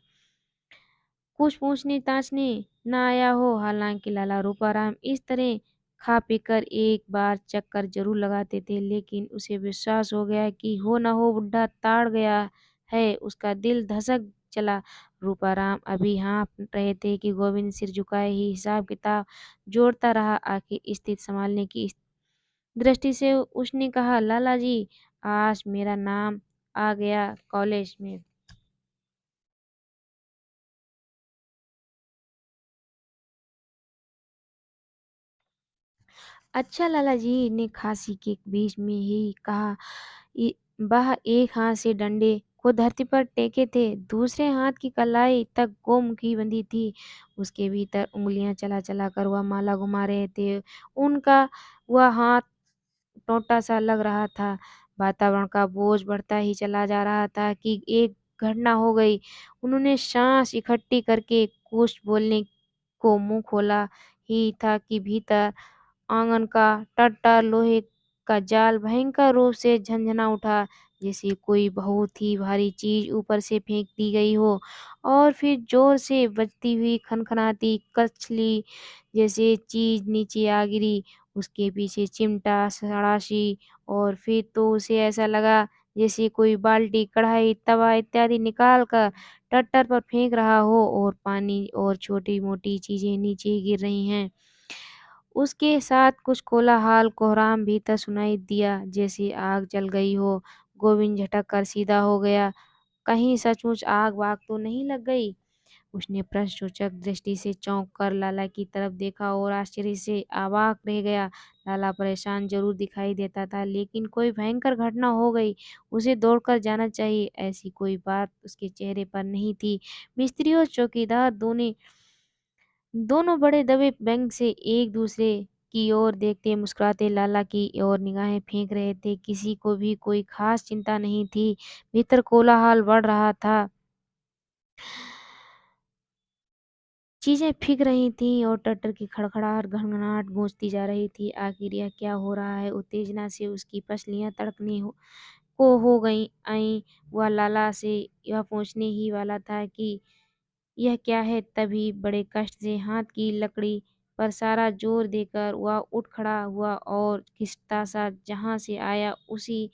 कुछ पूछने-ताछने न आया हो। हालांकि लाला रूपाराम इस तरह खा-पीकर एक बार चक्कर जरूर लगाते थे, लेकिन उसे विश्वास हो गया कि हो न हो बुढ़ा ताड़ गया है। उसका दिल धड़क चला। रूपाराम अभी हाँफ रहे थे कि गोविंद सिर झुकाए ही हिसाब-किताब जोड़ता रहा। आखिर स्थिति संभालने की दृष्टि से उसने कहा, लाला जी, आज मेरा नाम आ गया कॉलेज में। अच्छा, लाला जी ने खांसी के बीच में ही कहा। वह एक हाथ से डंडे को धरती पर टेके थे, दूसरे हाथ की कलाई तक गोमुखी बंधी थी। उसके भीतर उंगलियां चला चला कर वह माला घुमा रहे थे। उनका वह हाथ टोंटा सा लग रहा था। वातावरण का बोझ बढ़ता ही चला जा रहा था कि एक घटना हो गई। उन्होंने सांस इकट्ठी करके कुछ बोलने को मुंह खोला ही था कि भीतर आंगन का टट्टा लोहे का जाल भयंकर रूप से झंझना उठा, जैसे कोई बहुत ही भारी चीज ऊपर से फेंक दी गई हो और फिर जोर से बजती हुई खनखनाती कचली जैसे चीज नीचे आ गिरी। उसके पीछे चिमटा सड़ासी और फिर तो उसे ऐसा लगा जैसे कोई बाल्टी कढ़ाई तवा इत्यादि निकाल कर टट्टर पर फेंक रहा हो और पानी और छोटी मोटी चीजें नीचे गिर रही हैं। उसके साथ कुछ कोलाहल कोहराम भीतर सुनाई दिया, जैसे आग जल गई हो। गोविंद झटक कर सीधा हो गया। कहीं सचमुच आग वाग तो नहीं लग गई? उसने प्रश्नसूचक दृष्टि से चौंक कर लाला की तरफ देखा और आश्चर्य से अवाक रह गया। लाला परेशान जरूर दिखाई देता था, लेकिन कोई भयंकर घटना हो गई, उसे दौड़कर जाना चाहिए, ऐसी कोई बात उसके चेहरे पर नहीं थी। मिस्त्री और चौकीदार दोनों दोनों बड़े दबे व्यंग से एक दूसरे की ओर देखते मुस्कुराते लाला की ओर निगाहें फेंक रहे थे। किसी को भी कोई खास चिंता नहीं थी। भीतर कोलाहल बढ़ रहा था। चीजें फिक रही थीं और टट्टर की खड़खड़ाहट घनघनाहट गूंजती जा रही थी। आखिर यह क्या हो रहा है? उत्तेजना से उसकी पसलियां तड़कने हो गई आई। वह लाला से यह पूछने ही वाला था कि यह क्या है, तभी बड़े कष्ट से हाथ की लकड़ी पर सारा जोर देकर वह उठ खड़ा हुआ और खिसता सा जहां से आया उसी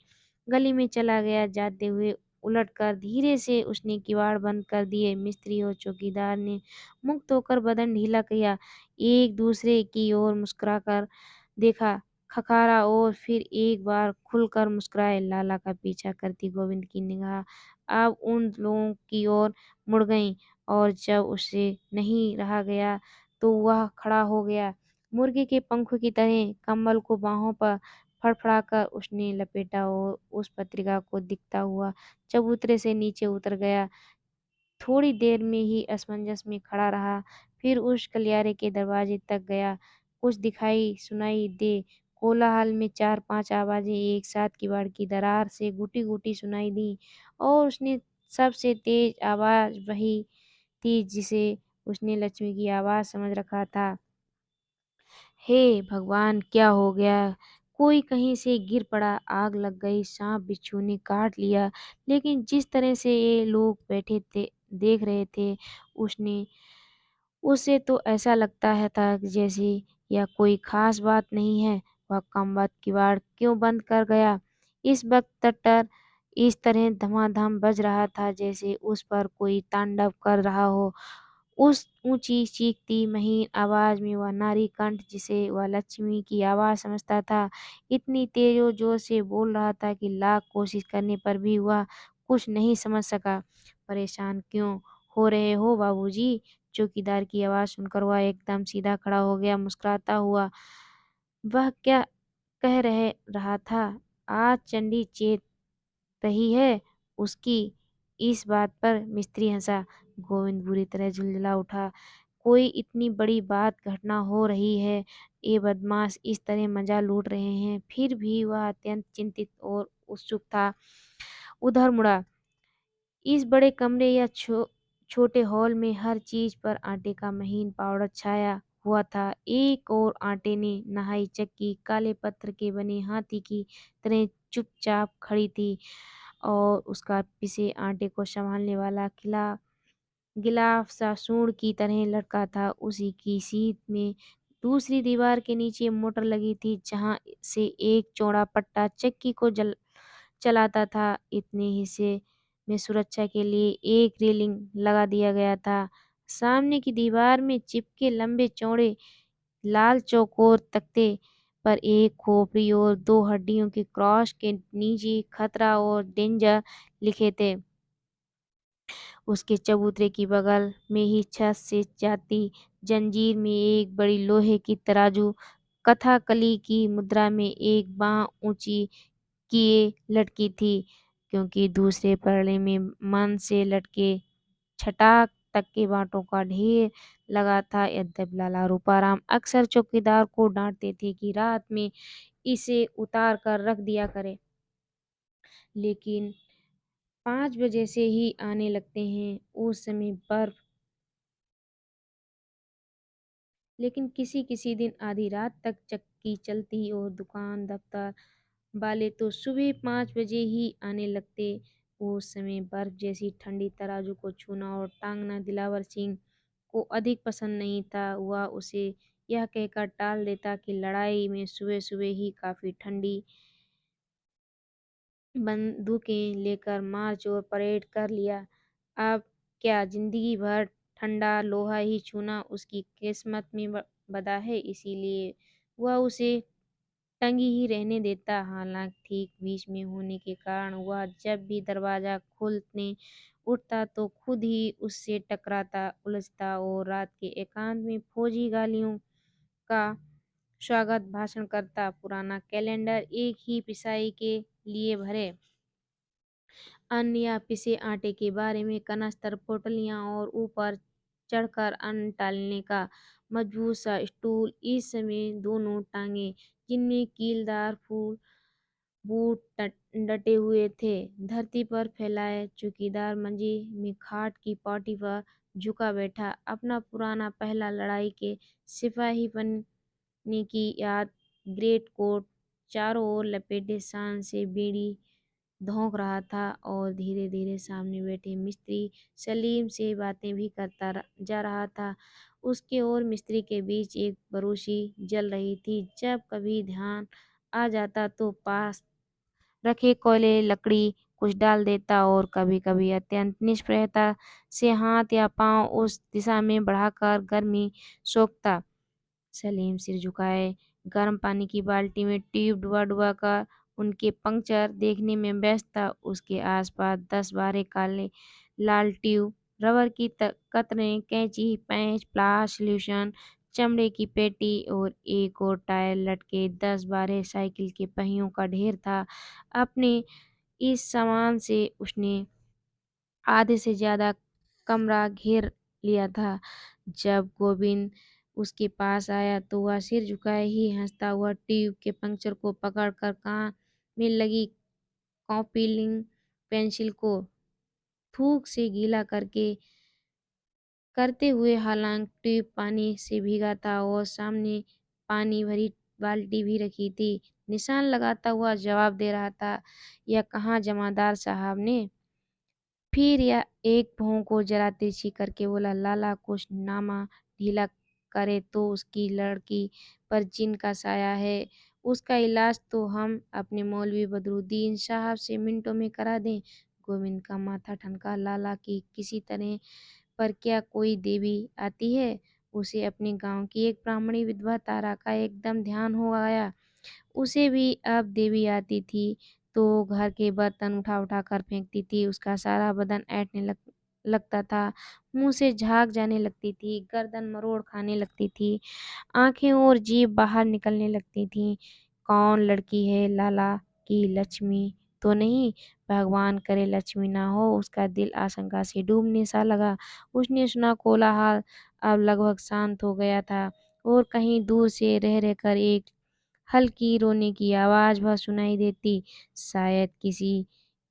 गली में चला गया। जाते हुए उलटकर धीरे से उसने किवाड़ बंद कर दिए। मिस्त्री और चौकीदार ने मुक्त होकर बदन ढीला किया, एक दूसरे की ओर मुस्कुराकर देखा, खखारा और फिर एक बार खुलकर मुस्कुराए। लाला का पीछा करती गोविंद की निगाह अब उन लोगों की ओर मुड़ गई और जब उससे नहीं रहा गया तो वह खड़ा हो गया। मुर्गे के पंखों की तरह कंबल को बाहों पर फड़फड़ाकर उसने लपेटा और उस पत्रिका को दिखता हुआ चबूतरे से नीचे उतर गया। थोड़ी देर में ही असमंजस में खड़ा रहा, फिर उस गलियारे के दरवाजे तक गया। कुछ दिखाई सुनाई दे। कोलाहल में 4-5 आवाजें एक साथ किवाड़ की दरार से घुटी-घुटी सुनाई दी और उसने सबसे तेज आवाज वही थी जिसे उसने लक्ष्मी की आवाज समझ रखा था। हे भगवान, क्या हो गया? कोई कहीं से गिर पड़ा, आग लग गई, सांप बिच्छू ने काट लिया। लेकिन जिस तरह से ये लोग बैठे थे देख रहे थे, उसने उसे तो ऐसा लगता है था कि जैसे यह कोई खास बात नहीं है। वह कमबख्त किवाड़ क्यों बंद कर गया? इस वक्त टट्टर इस तरह धमाधम बज रहा था जैसे उस पर कोई तांडव कर रहा हो। उस ऊंची चीखती महीन आवाज में वह नारी कंठ जिसे वह लक्ष्मी की आवाज समझता था, इतनी तेज और जोर से बोल रहा था कि लाख कोशिश करने पर भी वह कुछ नहीं समझ सका। परेशान क्यों हो रहे हो बाबूजी? चौकीदार की आवाज़ सुनकर वह एकदम सीधा खड़ा हो गया, मुस्कुराता हुआ। वह क्या कह रहा था? आज चंडी चेत रही है उसकी। इस बात पर मिस्त्री हंसा। गोविंद बुरी तरह झुंझला उठा। कोई इतनी बड़ी बात घटना हो रही है, ये बदमाश इस तरह मजा लूट रहे हैं। फिर भी वह अत्यंत चिंतित और उत्सुक था। उधर मुड़ा। इस बड़े कमरे या छोटे हॉल में हर चीज पर आटे का महीन पाउडर छाया हुआ था। एक और आटे ने नहाई चक्की काले पत्थर के बने हाथी की तरह चुपचाप खड़ी थी और उसका पिसे आटे को संभालने वाला खिला गिलाफ सा सूंड की तरह लटका था। उसी की सीध में दूसरी दीवार के नीचे मोटर लगी थी, जहां से एक चौड़ा पट्टा चक्की को चलाता था। इतने हिस्से में सुरक्षा के लिए एक रेलिंग लगा दिया गया था। सामने की दीवार में चिपके लंबे चौड़े लाल चौकोर तख्ते पर एक खोपड़ी और दो हड्डियों के क्रॉस के नीचे खतरा और डेंजर लिखे थे। उसके चबूतरे की बगल में ही छत से जाती जंजीर में एक बड़ी लोहे की तराजू कथाकली की मुद्रा में एक बांह ऊंची किए लटकी थी, क्योंकि दूसरे पलड़े में मन से लटके छटाक तक के बांटों का ढेर लगा था। यद्यपि लाला रूपाराम अक्सर चौकीदार को डांटते थे कि रात में इसे उतार कर रख दिया करे, लेकिन 5 बजे से ही आने लगते हैं। उस समय बर्फ, लेकिन किसी किसी दिन आधी रात तक चक्की चलती और दुकान दफ्तर वाले तो सुबह 5 बजे ही आने लगते। उस समय बर्फ जैसी ठंडी तराजू को छूना और टांगना दिलावर सिंह को अधिक पसंद नहीं था। वह उसे यह कहकर टाल देता कि लड़ाई में सुबह सुबह ही काफी ठंडी बंदूकें लेकर मार्च और परेड कर लिया। अब क्या जिंदगी भर ठंडा लोहा ही छूना उसकी किस्मत में बदा है? इसीलिए वह उसे टंगी ही रहने देता। हालांकि ठीक बीच में होने के कारण वह जब भी दरवाजा खोलने उठता तो खुद ही उससे टकराता, उलझता और रात के एकांत में फौजी गालियों का स्वागत भाषण करता। पुराना कैलेंडर एक ही पिसाई के लिए भरे अन्न या पिसे आटे के बारे में कनस्तर पोटलियां और ऊपर चढ़कर अन्न टालने का मजबूत सा स्टूल। इस समय दोनों टांगे जिनमें कीलदार फूल बूट डटे हुए थे धरती पर फैलाए। चौकीदार मंजे में खाट की पाटी पर झुका बैठा, अपना पुराना पहला लड़ाई के सिपाही बनने की याद ग्रेट कोट चारों ओर लपेटे शान से बीड़ी धौंक रहा था और धीरे धीरे सामने बैठे मिस्त्री सलीम से बातें भी करता जा रहा था। उसके और मिस्त्री के बीच एक बरूसी जल रही थी। जब कभी ध्यान आ जाता तो पास रखे कोयले लकड़ी कुछ डाल देता और कभी कभी अत्यंत निष्प्रयता से हाथ या पांव उस दिशा में बढ़ाकर गर्मी सोखता। सलीम सिर झुकाए गर्म पानी की बाल्टी में ट्यूब डुबा डुबा कर उनके पंक्चर देखने में व्यस्त था। उसके आसपास 10-12 काले लाल ट्यूब, रबर की कतरें, कैंची, पेंच, प्लास सॉल्यूशन, चमड़े की पेटी और एक और टायर लटके 10-12 साइकिल के पहियों का ढेर था। अपने इस सामान से उसने आधे से ज्यादा कमरा घेर लिया था। जब गोविंद उसके पास आया तो वह सिर झुकाए ही हंसता हुआ ट्यूब के पंक्चर को पकड़कर कान में लगी कॉपिलिंग पेंसिल को थूक से गीला करते हुए, हालांकि ट्यूब पानी से भीगा था और सामने पानी भरी बाल्टी भी रखी थी, निशान लगाता हुआ जवाब दे रहा था। यह कहाँ जमादार साहब ने? फिर यह एक भौं को जरा तिरछी करके बोला, लाला कुछ नामा ढीला करे तो उसकी लड़की पर जिन का साया है। उसका इलाज तो हम अपने मौलवी बदरुद्दीन साहब से मिनटों में करा दें। गोविंद का माथा ठनका। लाला की किसी तरह पर क्या कोई देवी आती है? उसे अपने गांव की एक ब्राह्मणी विधवा तारा का एकदम ध्यान हो आया। उसे भी अब देवी आती थी तो घर के बर्तन उठा उठा कर फेंकती थी। उसका सारा बदन ऐंठने लगता था, मुँह से झाग जाने लगती थी, गर्दन मरोड़ खाने लगती थी, आँखें और जीभ बाहर निकलने लगती थीं। कौन लड़की है लाला की लक्ष्मी तो नहीं? भगवान करे लक्ष्मी ना हो। उसका दिल आशंका से डूबने सा लगा। उसने सुना कोलाहल अब लगभग शांत हो गया था और कहीं दूर से रह रहकर एक हल्की रोने की आवाज़ वह सुनाई देती। शायद किसी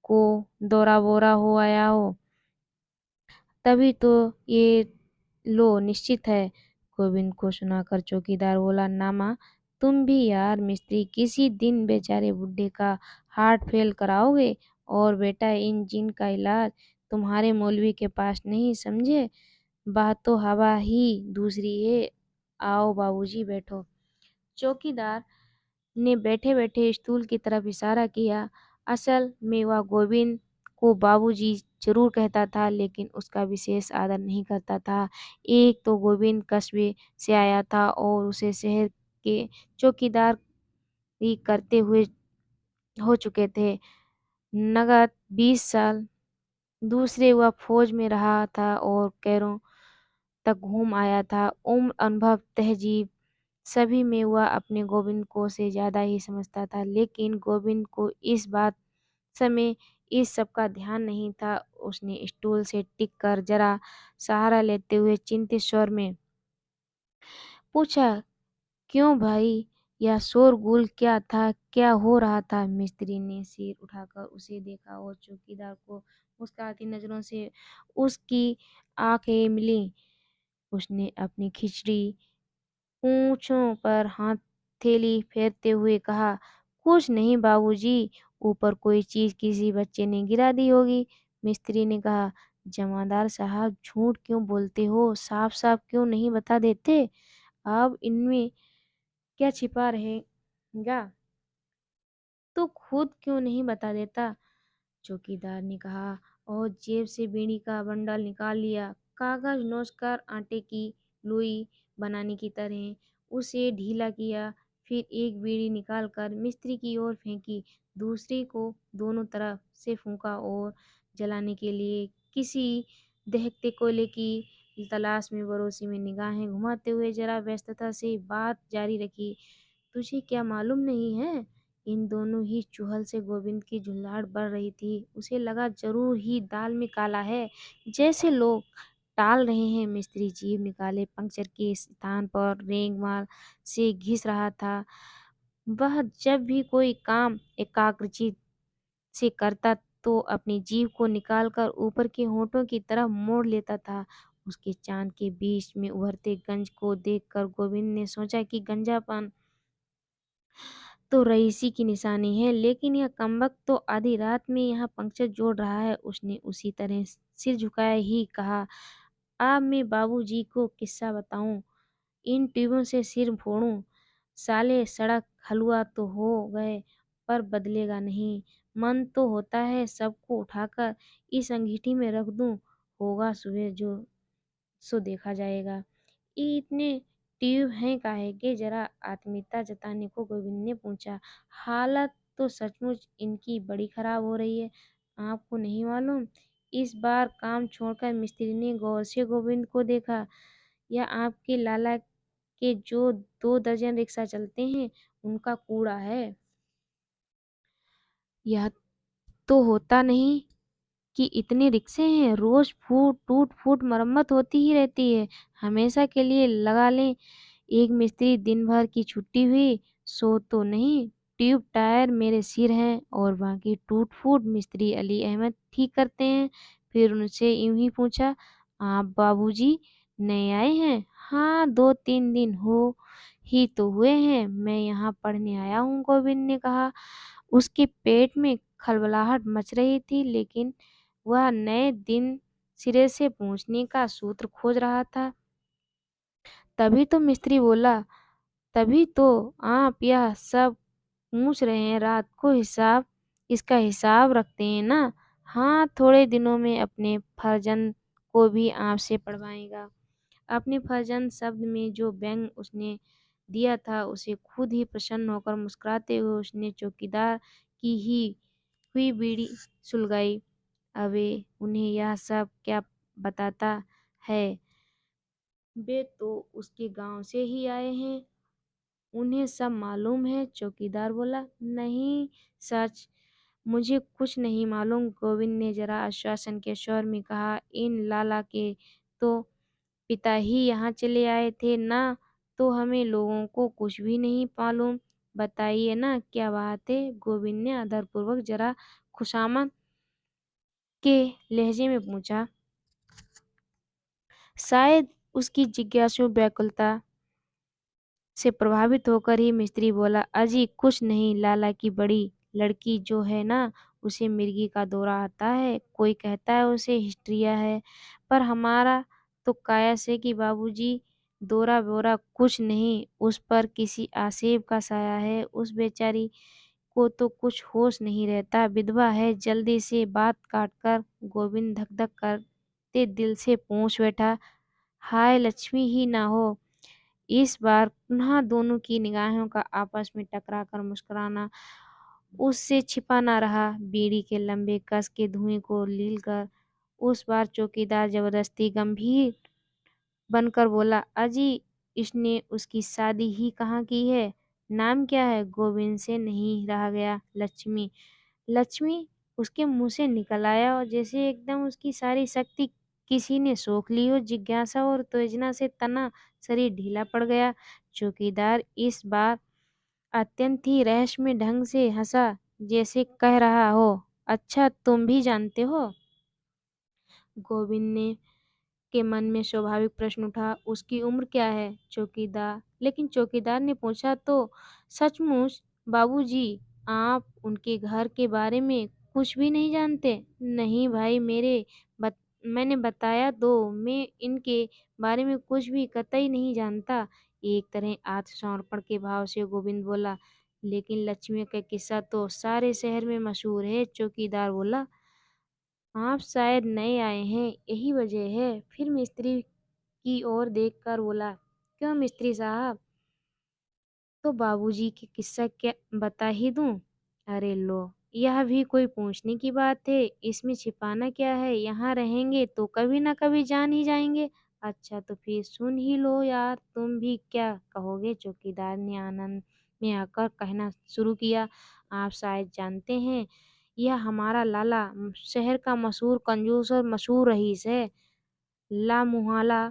को दौरा वोरा हो आया हो। तभी तो ये लो निश्चित है। गोविंद को सुनाकर चौकीदार बोला, ना माँ, तुम भी यार मिस्त्री किसी दिन बेचारे बुड्ढे का हार्ट फेल कराओगे। और बेटा इन जिन का इलाज तुम्हारे मौलवी के पास नहीं, समझे? बात तो हवा ही दूसरी है। आओ बाबूजी बैठो। चौकीदार ने बैठे-बैठे स्टूल की तरफ इशारा किया। असल में वह गोविंद को बाबूजी ज़रूर कहता था, लेकिन उसका विशेष आदर नहीं करता था। एक तो गोविंद कस्बे से आया था और उसे शहर के चौकीदारी करते हुए हो चुके थे नकद 20 साल। दूसरे वह फ़ौज में रहा था और कैरों तक घूम आया था। उम्र, अनुभव, तहज़ीब सभी में वह अपने गोविंद को से ज़्यादा ही समझता था, लेकिन गोविंद को इस बात समय इस सब का ध्यान नहीं था। उसने स्टूल से टिक कर जरा सहारा लेते हुए चिंतित स्वर में पूछा, क्यों भाई, यह शोरगुल क्या था? क्या हो रहा था? मिस्त्री ने सिर उठाकर उसे देखा और चौकीदार को मुस्कुराती नजरों से उसकी आंखें मिलीं। उसने अपनी खिचड़ी पूँछों पर हथेली फेरते हुए कहा, कुछ नहीं बाबूजी, ऊपर कोई चीज़ किसी बच्चे ने गिरा दी होगी। मिस्त्री ने कहा, जमादार साहब झूठ क्यों बोलते हो? साफ-साफ क्यों नहीं बता देते? अब इनमें क्या छिपा रहेगा तो खुद क्यों नहीं बता देता? चौकीदार ने कहा और जेब से बीड़ी का बंडल निकाल लिया। कागज नोचकर आटे की लोई बनाने की तरह उसे ढीला किया। फिर एक बीड़ी निकालकर मिस्त्री की ओर फेंकी, दूसरी को दोनों तरफ से फूंका और जलाने के लिए किसी दहकते कोयले की तलाश में भरोसे में निगाहें घुमाते हुए जरा व्यस्तता से बात जारी रखी। तुझे क्या मालूम नहीं है? इन दोनों ही चूहल से गोविंद की झुंझलाहट बढ़ रही थी। उसे लगा जरूर ही दाल में काला है, जैसे लोग टाल रहे हैं। मिस्त्री जीभ निकाले पंक्चर के स्थान पर रेंगमार से घिस रहा था। वह जब भी कोई काम एकाग्रचित्त से करता तो अपनी जीभ को निकालकर ऊपर के होठों की तरफ मोड़ लेता था। उसके चाँद के बीच में उभरते गंज को देखकर गोविंद ने सोचा कि गंजापन तो रईसी की निशानी है, लेकिन यह कमबख्त तो आधी रात में यहाँ पंक्चर जोड़ रहा है। उसने उसी तरह सिर झुकाए ही कहा, अब मैं बाबूजी को किस्सा बताऊं, इन ट्यूबों से सिर फोड़ूं। साले सड़क हलवा तो हो गए, पर बदलेगा नहीं। मन तो होता है सबको उठाकर इस अंगीठी में रख दूं। होगा सुबह जो सो देखा जाएगा। ये इतने ट्यूब हैं काहे के? जरा आत्मीयता जताने को गोविंद ने पूछा। हालत तो सचमुच इनकी बड़ी खराब हो रही है, आपको नहीं मालूम? इस बार काम छोड़कर मिस्त्री ने गौर से गोविंद को देखा। यह आपके लाला के जो 2 दर्जन रिक्शा चलते हैं, उनका कूड़ा है। यह तो होता नहीं कि इतने रिक्शे हैं, रोज फूट टूट फूट मरम्मत होती ही रहती है। हमेशा के लिए लगा लें। एक मिस्त्री दिन भर की छुट्टी हुई सो तो नहीं। ट्यूब टायर मेरे सिर हैं और बाकी टूट फूट मिस्त्री अली अहमद ठीक करते हैं। फिर उनसे यूं ही पूछा, आप बाबूजी नए आए हैं? हाँ, 2-3 दिन हो ही तो हुए हैं, मैं यहाँ पढ़ने आया हूँ, गोविंद ने कहा। उसके पेट में खलबलाहट मच रही थी, लेकिन वह नए दिन सिरे से पूछने का सूत्र खोज रहा था। तभी तो मिस्त्री बोला, तभी तो आप यह सब पूछ रहे हैं, रात को इसका हिसाब रखते हैं ना? हाँ, थोड़े दिनों में अपने फर्जंद को भी आपसे पढ़वाएगा। अपने फर्जंद शब्द में जो व्यंग उसने दिया था, उसे खुद ही प्रसन्न होकर मुस्कुराते हुए उसने चौकीदार की हुई बीड़ी सुलगाई। अबे उन्हें यह सब क्या बताता है वे तो उसके गांव से ही आए हैं, उन्हें सब मालूम है। चौकीदार बोला, नहीं सच, मुझे कुछ नहीं मालूम। गोविंद ने जरा आश्वासन के स्वर में कहा, इन लाला के तो पिता ही यहाँ चले आए थे ना, तो हमें लोगों को कुछ भी नहीं मालूम। बताइए ना क्या बात है? गोविंद ने आदरपूर्वक जरा खुशामद के लहजे में पूछा। शायद उसकी जिज्ञासु व्याकुलता से प्रभावित होकर ही मिस्त्री बोला, अजी कुछ नहीं, लाला की बड़ी लड़की जो है ना, उसे मिर्गी का दौरा आता है, कोई कहता है उसे हिस्ट्रिया है, पर हमारा तो कायस है कि बाबूजी दौरा वोरा कुछ नहीं, उस पर किसी आसेब का साया है। उस बेचारी को तो कुछ होश नहीं रहता, विधवा है। जल्दी से बात काटकर गोविंद धक धक करते दिल से पूछ बैठा, हाय लक्ष्मी ही ना हो। इस बार पुनः दोनों की निगाहों का आपस में टकराकर मुस्कुराना उससे छिपा ना रहा। बीड़ी के लंबे कस के धुएं को लीलकर उस बार चौकीदार जबरदस्ती गंभीर बनकर बोला, अजी इसने उसकी शादी ही कहाँ की है? नाम क्या है? गोविंद से नहीं रहा गया। लक्ष्मी। लक्ष्मी उसके मुंह से निकल आया और जैसे एकदम उसकी सारी शक्ति किसी ने सोख ली हो। जिज्ञासा और उत्तेजना से तना शरीर ढीला पड़ गया। चौकीदार इस बार अत्यंत ही रहस्यमय ढंग से हंसा, जैसे कह रहा हो, अच्छा तुम भी जानते हो? गोविंद ने के मन में स्वाभाविक प्रश्न उठा, उसकी उम्र क्या है? चौकीदार ने पूछा, तो सचमुच बाबूजी आप उनके घर के बारे में कुछ भी नहीं जानते? नहीं भाई मैंने बताया तो, मैं इनके बारे में कुछ भी कतई नहीं जानता। एक तरह आत्मसमर्पण के भाव से गोविंद बोला, लेकिन लक्ष्मी का किस्सा तो सारे शहर में मशहूर है। चौकीदार बोला, आप शायद नए आए हैं, यही वजह है। फिर मिस्त्री की ओर देखकर बोला, क्यों मिस्त्री साहब, तो बाबूजी की किस्सा क्या बता ही दूं? अरे लो, यह भी कोई पूछने की बात है, इसमें छिपाना क्या है? यहाँ रहेंगे तो कभी ना कभी जान ही जाएंगे। अच्छा तो फिर सुन ही लो यार, तुम भी क्या कहोगे? चौकीदार ने आनंद में आकर कहना शुरू किया, आप शायद जानते हैं, यह हमारा लाला शहर का मशहूर कंजूस और मशहूर रईस है। लामुहाला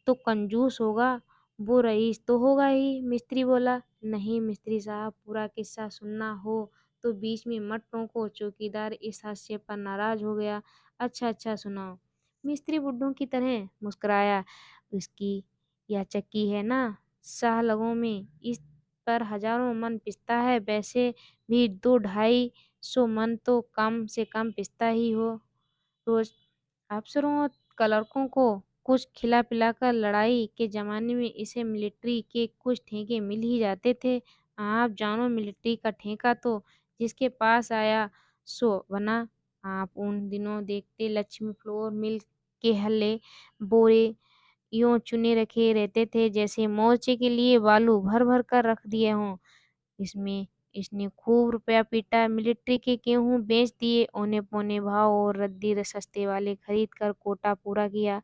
तो कंजूस होगा, वो रईस तो होगा ही। मिस्त्री बोला, नहीं मिस्त्री साहब, पूरा किस्सा सुनना हो तो बीच में मत टोको। चौकीदार इस हास्य पर नाराज हो गया। अच्छा अच्छा सुनाओ। मिस्त्री बुड्ढों की तरह मुस्कुराया, उसकी यह चक्की है ना शाहलगों में, इस पर हजारों मन पिसता है, वैसे भी 200-250 मन तो कम से कम पिसता ही हो रोज। अफसरों और क्लर्कों को कुछ खिला पिलाकर लड़ाई के ज़माने में इसे मिलिट्री के कुछ ठेके मिल ही जाते थे। आप जानो मिलिट्री का ठेका तो जिसके पास आया सो बना। आप उन दिनों देखते लक्ष्मी फ्लोर मिल के हल्ले बोरे यूं चुने रखे रहते थे जैसे मोर्चे के लिए बालू भर भर कर रख दिए हों। इसमें इसने खूब रुपया पीटा, मिलिट्री के गेहूँ बेच दिए औने पौने भाव और रद्दी सस्ते वाले खरीद कर कोटा पूरा किया।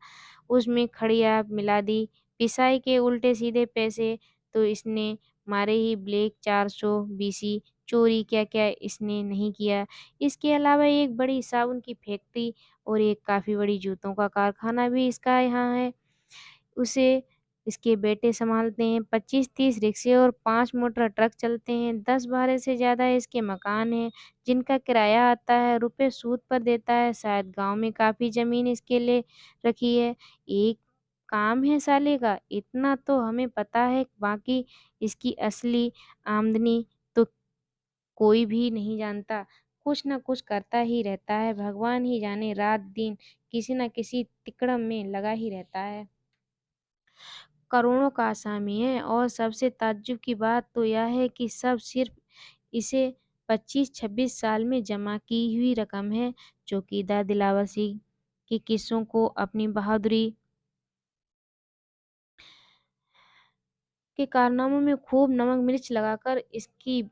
उसमें खड़िया मिला दी, पिसाई के उल्टे सीधे पैसे तो इसने मारे ही। ब्लैक 400 बीसी चोरी क्या क्या इसने नहीं किया। इसके अलावा एक बड़ी साबुन की फैक्ट्री और एक काफ़ी बड़ी जूतों का कारखाना भी इसका यहाँ है। उसे इसके बेटे संभालते हैं। 25-30 रिक्शे और 5 मोटर ट्रक चलते हैं। 10-12 से ज़्यादा इसके मकान हैं जिनका किराया आता है। रुपए सूद पर देता है। शायद गांव में काफ़ी ज़मीन इसके लिए रखी है। एक काम है साले का, इतना तो हमें पता है, बाकी इसकी असली आमदनी तो कोई भी नहीं जानता। कुछ न कुछ करता ही रहता है, भगवान ही जाने, रात दिन किसी न किसी तिकड़म में लगा ही रहता है। करोड़ों का असामी है और सबसे ताज्जुब की बात तो यह है कि सब सिर्फ इसे 25-26 साल में जमा की हुई रकम है। चौकीदार दिलावर सिंह के किस्सों को अपनी बहादुरी के कारनामों में खूब नमक मिर्च लगाकर इसकी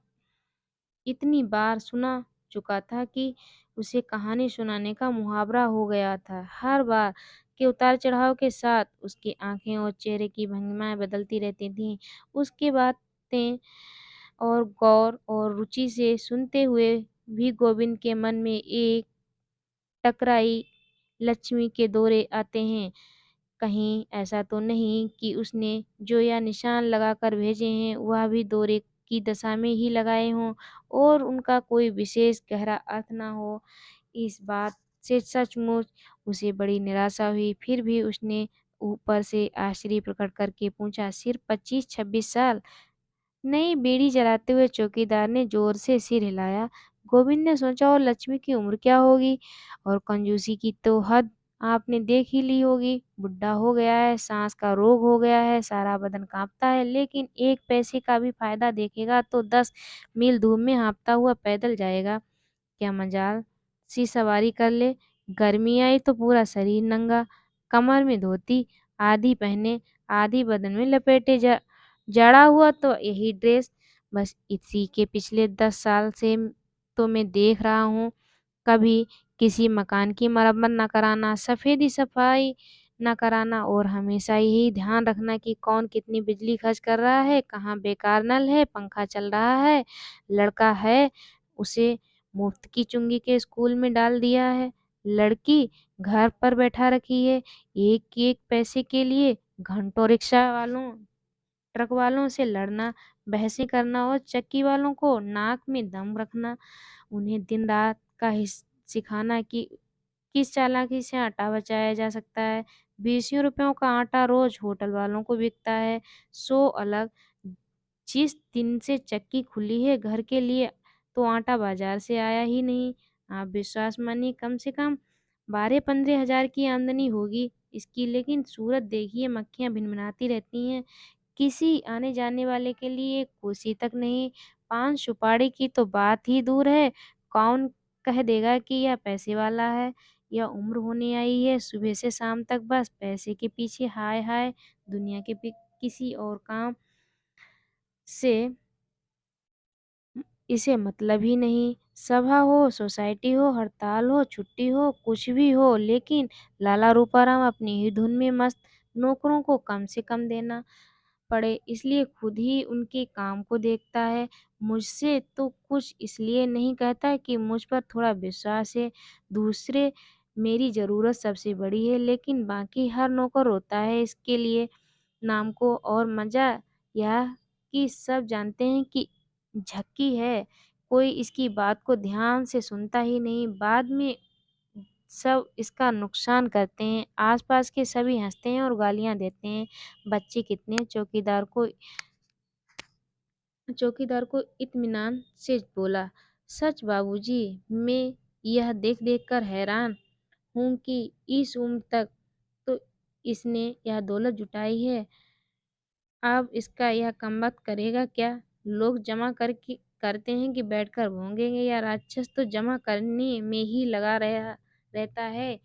इतनी बार सुना चुका था कि उसे कहानी सुनाने का मुहावरा हो गया था। हर बार के उतार-चढ़ाव के साथ उसकी आँखें और चेहरे की भंगिमाएँ बदलती रहती थीं। उसकी बातें और गौर और रुचि से सुनते हुए भी गोविंद के मन में एक टकराई लक्ष्मी के दौरे आते हैं। कहीं ऐसा तो नहीं कि उसने जो या निशान लगाकर भेजे हैं, वह भी दौरे की दशा में ही लगाए हों और उनका कोई विशेष गहरा अर्थ ना हो। इस बात से सचमुच उसे बड़ी निराशा हुई। फिर भी उसने ऊपर से आश्चर्य प्रकट करके पूछा, "सिर्फ 25-26 साल?" नई बीड़ी जलाते हुए चौकीदार ने जोर से सिर हिलाया। गोविंद ने सोचा, और लक्ष्मी की उम्र क्या होगी? और कंजूसी की तो हद आपने देख ही ली होगी। बुढ़ा हो गया है, सांस का रोग हो गया है, सारा बदन कांपता है, लेकिन एक पैसे का भी फायदा देखेगा तो 10 मील धूप में हाँफता हुआ पैदल जाएगा। क्या मजाल सी सवारी कर ले। गर्मी आई तो पूरा शरीर नंगा, कमर में धोती आधी पहने, आधी बदन में लपेटे, जड़ा हुआ तो यही ड्रेस। बस इसी के पिछले 10 साल से तो मैं देख रहा हूँ। कभी किसी मकान की मरम्मत न कराना, सफेदी सफाई न कराना और हमेशा यही ध्यान रखना कि कौन कितनी बिजली खर्च कर रहा है, कहाँ बेकार नल है, पंखा चल रहा है, लड़का है उसे मुफ्त की चुंगी के स्कूल में डाल दिया है, लड़की घर पर बैठा रखी है, एक एक पैसे के लिए घंटों रिक्शा वालों ट्रक वालों से लड़ना, बहसें करना और चक्की वालों को नाक में दम रखना, उन्हें दिन-रात का सिखाना कि किस चालाकी से आटा बचाया जा सकता है। 20 रुपयों का आटा रोज़ होटल वालों को बिकता है, 100 अलग। जिस दिन से चक्की खुली है घर के लिए, तो आटा बाज़ार से आया ही नहीं। आप विश्वास मानिए, कम से कम 12-15 हज़ार की आमदनी होगी इसकी, लेकिन सूरत देखिए, मक्खियाँ भिनभिनाती रहती हैं। किसी आने-जाने वाले के लिए कुर्सी तक नहीं, पान सुपारी की तो बात ही दूर है। कौन कह देगा कि यह पैसे वाला है? यह उम्र होने आई है, सुबह से शाम तक बस पैसे के पीछे, हाय हाय! दुनिया के किसी और काम से इसे मतलब ही नहीं। सभा हो, सोसाइटी हो, हड़ताल हो, छुट्टी हो, कुछ भी हो, लेकिन लाला रूपाराम अपनी ही धुन में मस्त। नौकरों को कम से कम देना पड़े, इसलिए खुद ही उनके काम को देखता है। मुझसे तो कुछ इसलिए नहीं कहता कि मुझ पर थोड़ा विश्वास है। दूसरे मेरी ज़रूरत सबसे बड़ी है, लेकिन बाकी हर नौकर होता है इसके लिए नाम को। और मज़ा यह कि सब जानते हैं कि झक्की है, कोई इसकी बात को ध्यान से सुनता ही नहीं। बाद में सब इसका नुकसान करते हैं। आस-पास के सभी हँसते हैं और गालियाँ देते हैं। बच्चे कितने? चौकीदार को इत्मीनान से बोला। सच बाबूजी, मैं यह देख-देख कर हैरान हूँ कि इस उम्र तक तो इसने यह दौलत जुटाई है। अब इसका यह कमबख्त करेगा क्या? लोग जमा करते हैं कि बैठकर भोंगेंगे, या राक्षस तो जमा करने में ही लगा रहता है।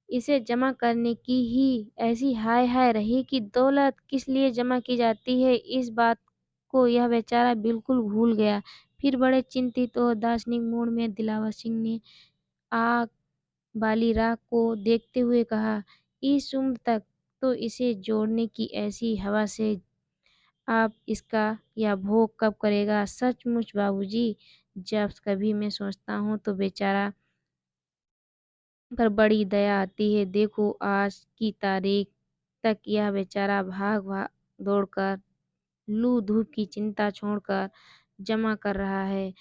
इसे जमा करने की ही ऐसी हाय-हाय रही कि दौलत किस लिए जमा की जाती है, इस बात को यह बेचारा बिल्कुल भूल गया। फिर बड़े चिंतित और दार्शनिक मूड में दिलावर सिंह ने आग वाली राख को देखते हुए कहा, इस उम्र तक तो इसे जोड़ने की ऐसी हवा से अब इसका यह भोग कब करेगा? सचमुच बाबूजी, जब कभी मैं सोचता हूँ तो बेचारा पर बड़ी दया आती है। देखो, आज की तारीख तक यह बेचारा भाग दौड़कर, लू-धूप की चिंता छोड़कर जमा कर रहा है।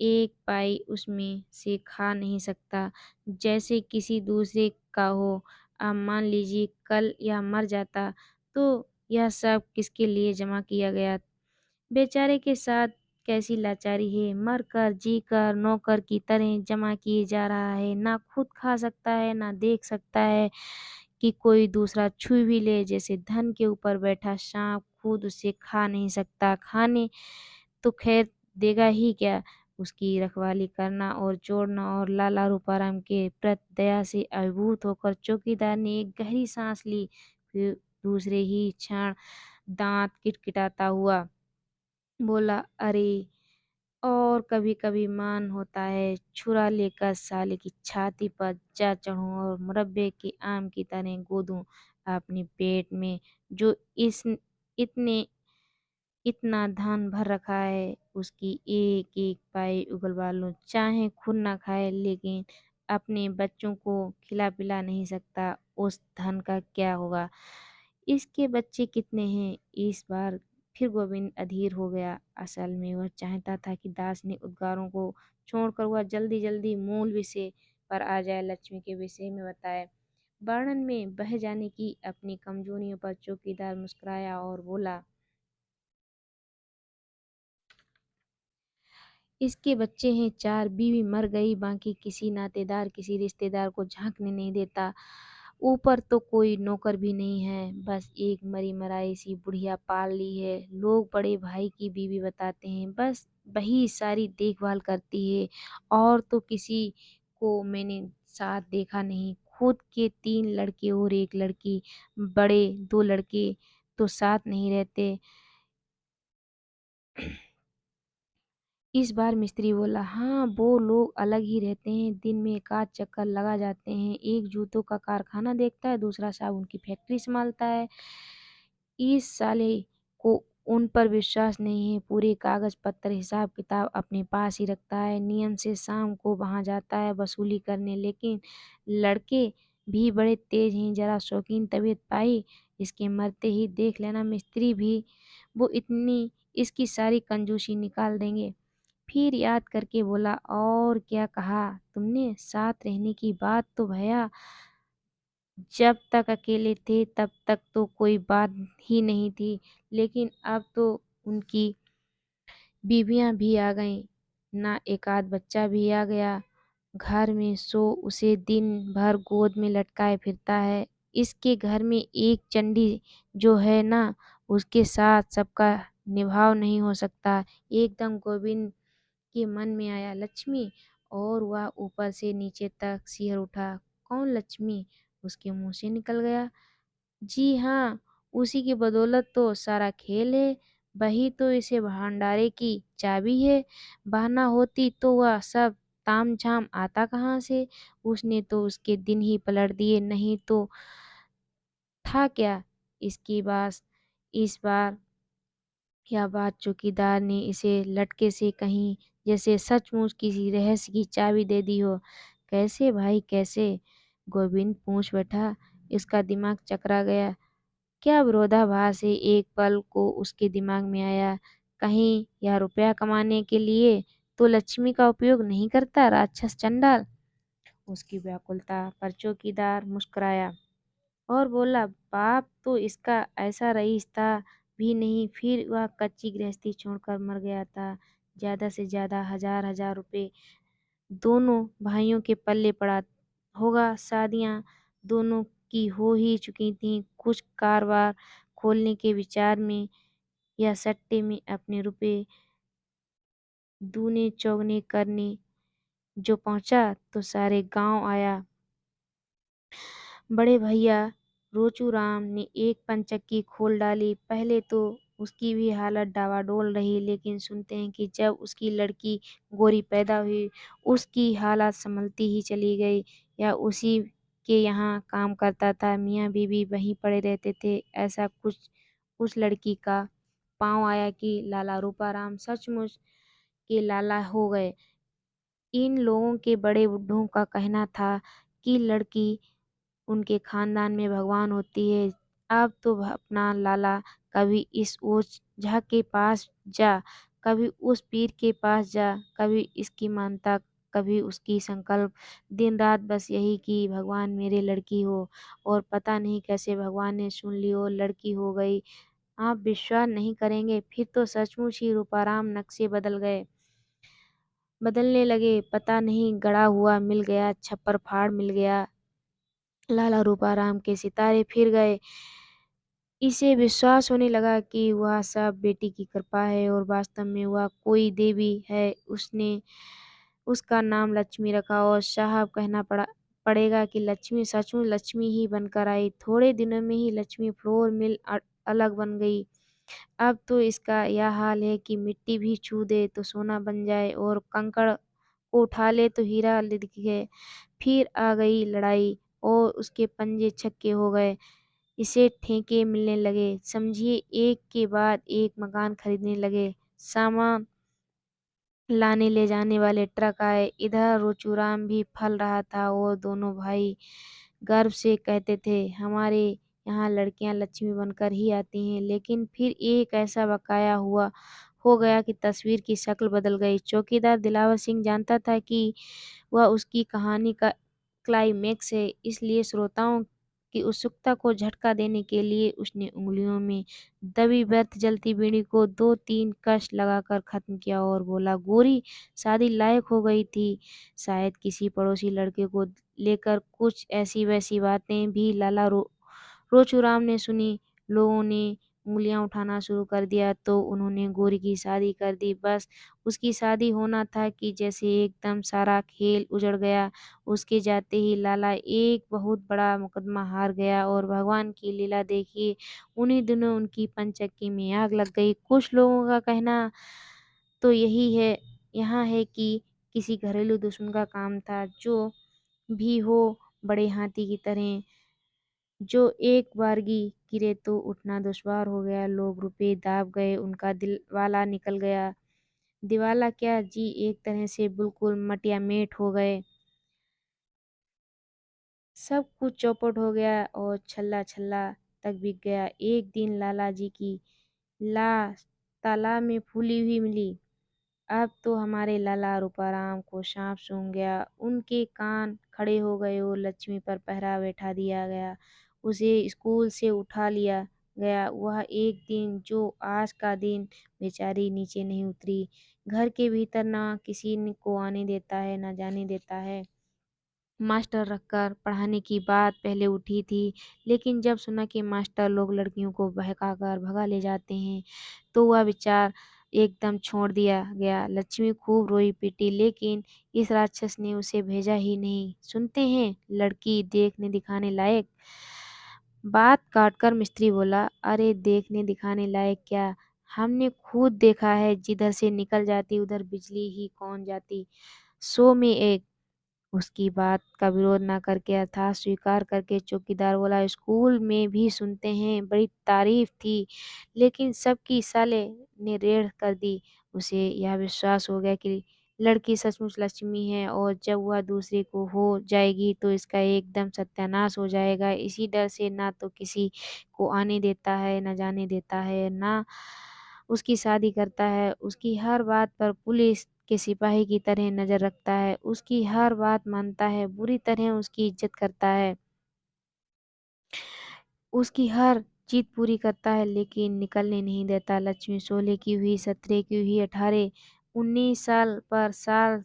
एक पाई उसमें से खा नहीं सकता, जैसे किसी दूसरे का हो। अब मान लीजिए कल यह मर जाता, तो यह सब किसके लिए जमा किया गया? बेचारे के साथ कैसी लाचारी है, मर-कर, जी-कर नौकर की तरह जमा किए जा रहा है। ना खुद खा सकता है, ना देख सकता है कि कोई दूसरा छू भी ले। जैसे धन के ऊपर बैठा साँप, खुद उसे खा नहीं सकता। खाने तो खैर देगा ही क्या? उसकी रखवाली करना और जोड़ना। और लाला रूपाराम के प्रति दया से अभिभूत होकर चौकीदार ने एक गहरी साँस ली। फिर दूसरे ही क्षण दाँत किटकिटाता हुआ बोला, अरे! और कभी-कभी मन होता है छुरा लेकर साले की छाती पर जा चढ़ूँ और मुरब्बे के आम की तरह गोदूँ अपने पेट में जो इस इतने इतना धन भर रखा है, उसकी एक-एक पाई उगलवा लूँ। चाहे खुद ना खाए लेकिन अपने बच्चों को खिला-पिला नहीं सकता, उस धन का क्या होगा? इसके बच्चे कितने हैं? इस बार फिर गोविंद अधीर हो गया। असल में वह चाहता था कि दास ने उद्गारों को छोड़कर वह जल्दी-जल्दी मूल विषय पर आ जाए, लक्ष्मी के विषय में बताए। वर्णन में बह जाने की अपनी कमजोरियों पर चौकीदार मुस्कुराया और बोला, इसके बच्चे हैं 4, बीवी मर गई, बाकी किसी नातेदार, किसी रिश्तेदार को झाँकने नहीं देता। ऊपर तो कोई नौकर भी नहीं है, बस एक मरी-मराई सी बुढ़िया पाल ली है। लोग बड़े भाई की बीवी बताते हैं, बस वही सारी देखभाल करती है और तो किसी को मैंने साथ देखा नहीं। खुद के 3 लड़के और 1 लड़की, बड़े 2 लड़के तो साथ नहीं रहते। इस बार मिस्त्री बोला, हाँ वो लोग अलग ही रहते हैं, दिन में एकाध चक्कर लगा जाते हैं। एक जूतों का कारखाना देखता है, दूसरा साबुन की फैक्ट्री संभालता है। इस साले को उन पर विश्वास नहीं है, पूरे कागज पत्तर हिसाब किताब अपने पास ही रखता है, नियम से शाम को वहां जाता है वसूली करने। लेकिन लड़के भी बड़े तेज हैं, जरा शौकीन तबीयत पाई इसके मरते ही देख लेना मिस्त्री भी, वो इतनी इसकी सारी कंजूसी निकाल देंगे। फिर याद करके बोला, और क्या कहा तुमने? साथ रहने की बात तो भैया जब तक अकेले थे तब तक तो कोई बात ही नहीं थी, लेकिन अब तो उनकी बीवियां भी आ गईं, ना एकाध बच्चा भी आ गया घर में, सो उसे दिन भर गोद में लटकाए फिरता है। इसके घर में एक चंडी जो है ना, उसके साथ सबका निभाव नहीं हो सकता। एकदम गोविंद के मन में आया लक्ष्मी, और वह ऊपर से नीचे तक सिहर उठा। कौन लक्ष्मी? उसके मुंह से निकल गया। जी हाँ, उसी की बदौलत तो सारा खेल है। वही तो इसे भंडारे की चाबी है। बहाना होती तो वह सब तामझाम आता कहाँ से? उसने तो उसके दिन ही पलट दिए, नहीं तो था क्या इसकी बात। इस बार यह बात चौकीदार ने इसे लटके से कही, जैसे सचमुच किसी रहस्य की चाबी दे दी हो। कैसे भाई कैसे? गोविंद पूछ बैठा। इसका दिमाग चकरा गया। क्या विरोधाभास है? एक पल को उसके दिमाग में आया, कहीं यह रुपया कमाने के लिए तो लक्ष्मी का उपयोग नहीं करता राक्षस चंडाल। उसकी व्याकुलता पर चौकीदार मुस्कुराया और बोला, बाप तो इसका ऐसा रईस था भी नहीं, फिर वह कच्ची गृहस्थी छोड़कर मर गया था। ज्यादा से ज्यादा 1000 रुपए दोनों भाइयों के पल्ले पड़ा होगा। शादियां दोनों की हो ही चुकी थीं। कुछ कारोबार खोलने के विचार में या सट्टे में अपने रुपए दूने चौगने करने जो पहुंचा तो सारे गांव आया। बड़े भैया रोचूराम ने एक पनचक्की खोल डाली। पहले तो उसकी भी हालत डावाडोल रही, लेकिन सुनते हैं कि जब उसकी लड़की गोरी पैदा हुई, उसकी हालत संभलती ही चली गई। या उसी के यहाँ काम करता था, मियाँ बीवी वहीं पड़े रहते थे। ऐसा कुछ उस लड़की का पाँव आया कि लाला रूपाराम सचमुच के लाला हो गए। इन लोगों के बड़े बुड्ढों का कहना था कि लड़की उनके खानदान में भगवान होती है। अब तो अपना लाला, कभी इस ओझा के पास जा, कभी उस पीर के पास जा, कभी इसकी मानता, कभी उसकी संकल्प, दिन रात बस यही कि भगवान मेरे लड़की हो। और पता नहीं कैसे भगवान ने सुन ली और लड़की हो गई। आप विश्वास नहीं करेंगे, फिर तो सचमुच ही रूपाराम नक्शे बदलने लगे। पता नहीं गड़ा हुआ मिल गया, छप्पर फाड़ मिल गया, लाला रूपाराम के सितारे फिर गए। इसे विश्वास होने लगा कि वह सब बेटी की कृपा है और वास्तव में वह कोई देवी है। उसने उसका नाम लक्ष्मी रखा और साहब कहना पड़ेगा कि लक्ष्मी सचमुच लक्ष्मी ही बनकर आई। थोड़े दिनों में ही लक्ष्मी फ्लोर मिल अलग बन गई। अब तो इसका यह हाल है कि मिट्टी भी छू दे तो सोना बन जाए और कंकड़ को उठा ले तो हीरा दिखे। फिर आ गई लड़ाई और उसके पंजे छक्के हो गए। इसे ठेके मिलने लगे। समझिए एक के बाद एक मकान खरीदने लगे। सामान लाने ले जाने वाले ट्रक आए। इधर रोचूराम भी फल रहा था और दोनों भाई गर्व से कहते थे, हमारे यहाँ लड़कियां लक्ष्मी बनकर ही आती हैं। लेकिन फिर एक ऐसा बकाया हो गया कि तस्वीर की शक्ल बदल गई। चौकीदार दिलावर सिंह जानता था कि वह उसकी कहानी का क्लाइमेक्स है, इसलिए श्रोताओं की उत्सुकता को झटका देने के लिए उसने उंगलियों में दबी व्यर्थ जलती बीड़ी को 2-3 कश लगाकर खत्म किया और बोला, गोरी शादी लायक हो गई थी। शायद किसी पड़ोसी लड़के को लेकर कुछ ऐसी वैसी बातें भी लाला रोचूराम ने सुनी। लोगों ने उंगलियां उठाना शुरू कर दिया तो उन्होंने गोरी की शादी कर दी। बस उसकी शादी होना था कि जैसे एकदम सारा खेल उजड़ गया। उसके जाते ही लाला एक बहुत बड़ा मुकदमा हार गया और भगवान की लीला देखिए, उन्हीं दिनों उनकी पंचक्की में आग लग गई। कुछ लोगों का कहना तो यही है यहाँ है कि किसी घरेलू दुश्मन का काम था, जो भी हो बड़े हाथी की तरह जो एक बारगी गिरे तो उठना दुश्वार हो गया। लोग रुपए दाब गए, उनका दिलवाला निकल गया। दिवाला क्या जी, एक तरह से बिल्कुल मटियामेट हो गए। सब कुछ चौपट हो गया और छल्ला-छल्ला तक बिक गया। एक दिन लाला जी की लाश तालाब में फूली हुई मिली। अब तो हमारे लाला रूपाराम को सांप सूंघ गया। उनके कान खड़े हो गए और लक्ष्मी पर पहरा बैठा दिया गया। उसे स्कूल से उठा लिया गया। वह एक दिन जो आज का दिन बेचारी नीचे नहीं उतरी। घर के भीतर ना किसी को आने देता है, ना जाने देता है। मास्टर रखकर पढ़ाने की बात पहले उठी थी, लेकिन जब सुना कि मास्टर लोग लड़कियों को बहकाकर भगा ले जाते हैं, तो वह विचार एकदम छोड़ दिया गया। लक्ष्मी खूब रोई-पीटी, लेकिन इस राक्षस ने उसे भेजा ही नहीं। सुनते हैं, लड़की देखने दिखाने लायक। बात काटकर मिस्त्री बोला, अरे देखने दिखाने लायक क्या, हमने खुद देखा है। जिधर से निकल जाती उधर बिजली ही कौन जाती। 100 में एक। उसकी बात का विरोध न करके अर्थात स्वीकार करके चौकीदार बोला, स्कूल में भी सुनते हैं, बड़ी तारीफ थी, लेकिन सबकी साले ने रेड़ कर दी। उसे यह विश्वास हो गया कि लड़की सचमुच लक्ष्मी है और जब वह दूसरे को हो जाएगी तो इसका एकदम सत्यानाश हो जाएगा। इसी डर से ना तो किसी को आने देता है, ना जाने देता है, ना उसकी शादी करता है। उसकी हर बात पर पुलिस के सिपाही की तरह नज़र रखता है, उसकी हर बात मानता है, बुरी तरह उसकी इज़्ज़त करता है, उसकी हर जिद पूरी करता है, लेकिन निकलने नहीं देता। लक्ष्मी 16 की हुई, 17 की हुई, 18, 19 साल पर साल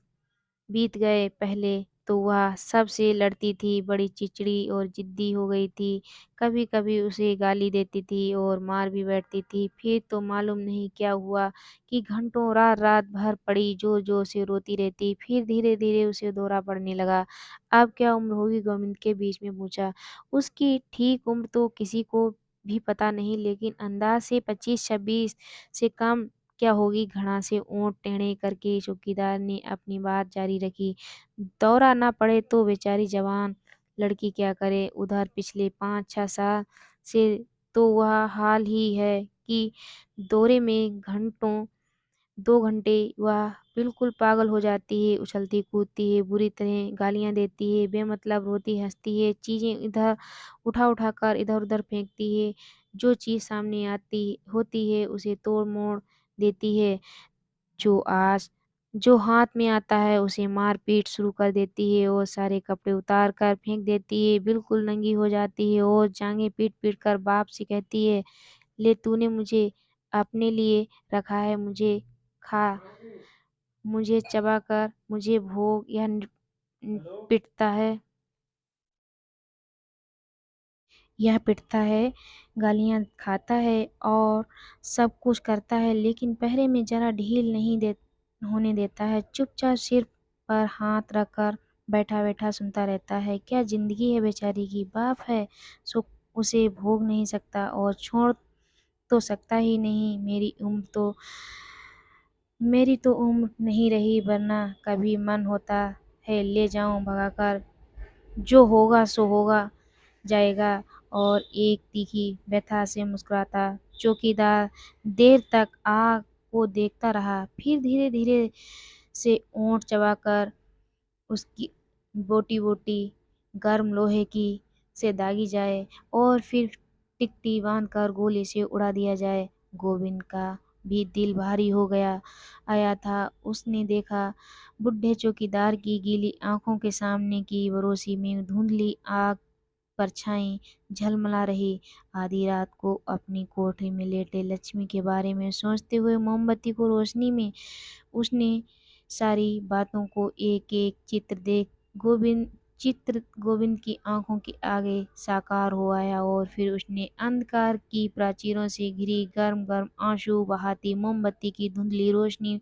बीत गए। पहले तो वह सबसे लड़ती थी, बड़ी चिड़चिड़ी और ज़िद्दी हो गई थी। कभी-कभी उसे गाली देती थी और मार भी बैठती थी। फिर तो मालूम नहीं क्या हुआ कि घंटों रात-रात भर पड़ी ज़ोर-ज़ोर से रोती रहती। फिर धीरे-धीरे उसे दौरा पड़ने लगा। अब क्या उम्र होगी, गोविंद के बीच में पूछा। उसकी ठीक उम्र तो किसी को भी पता नहीं, लेकिन अंदाज़ से 25-26 से कम क्या होगी। घड़ा से ओंठ टेढ़े करके चौकीदार ने अपनी बात जारी रखी। दौरा ना पड़े तो बेचारी जवान लड़की क्या करे। उधर पिछले 5-6 साल से तो वह हाल ही है कि दौरे में घंटों 2 घंटे वह बिल्कुल पागल हो जाती है, उछलती-कूदती है, बुरी तरह गालियाँ देती है, बेमतलब रोती-हँसती है, चीज़ें इधर उठा-उठा कर इधर-उधर फेंकती है, जो चीज़ सामने आती होती है उसे तोड़-मोड़ देती है। जो आज जो हाथ में आता है उसे मार-पीट शुरू कर देती है और सारे कपड़े उतार कर फेंक देती है, बिल्कुल नंगी हो जाती है और जांघें पीट-पीट कर बाप से कहती है, ले तूने मुझे अपने लिए रखा है, मुझे खा, मुझे चबाकर, मुझे भोग। यह पिटता है, गालियाँ खाता है और सब कुछ करता है, लेकिन पहरे में ज़रा ढील नहीं होने देता है। चुपचाप सिर पर हाथ रखकर बैठा-बैठा सुनता रहता है। क्या ज़िंदगी है बेचारी की, बाप है सो उसे भोग नहीं सकता और छोड़ तो सकता ही नहीं। मेरी तो उम्र नहीं रही, वरना कभी मन होता है ले जाऊं भगाकर। जो होगा सो होगा जाएगा। और एक तीखी व्यथा से मुस्कुराता चौकीदार देर तक आग को देखता रहा, फिर धीरे धीरे से ओंठ चबाकर उसकी बोटी बोटी गर्म लोहे की से दागी जाए और फिर टिकटी बांधकर गोली से उड़ा दिया जाए। गोविंद का भी दिल भारी हो गया आया था। उसने देखा बुढ़े चौकीदार की गीली आंखों के सामने की बरोसी में धुंधली आग परछाई झलमला रही। आधी रात को अपनी कोठरी में लेटे लक्ष्मी के बारे में सोचते हुए मोमबत्ती को रोशनी में उसने सारी बातों को एक एक चित्र गोविंद की आंखों के आगे साकार हो आया। और फिर उसने अंधकार की प्राचीरों से घिरी गर्म गर्म आंसू बहाती मोमबत्ती की धुंधली रोशनी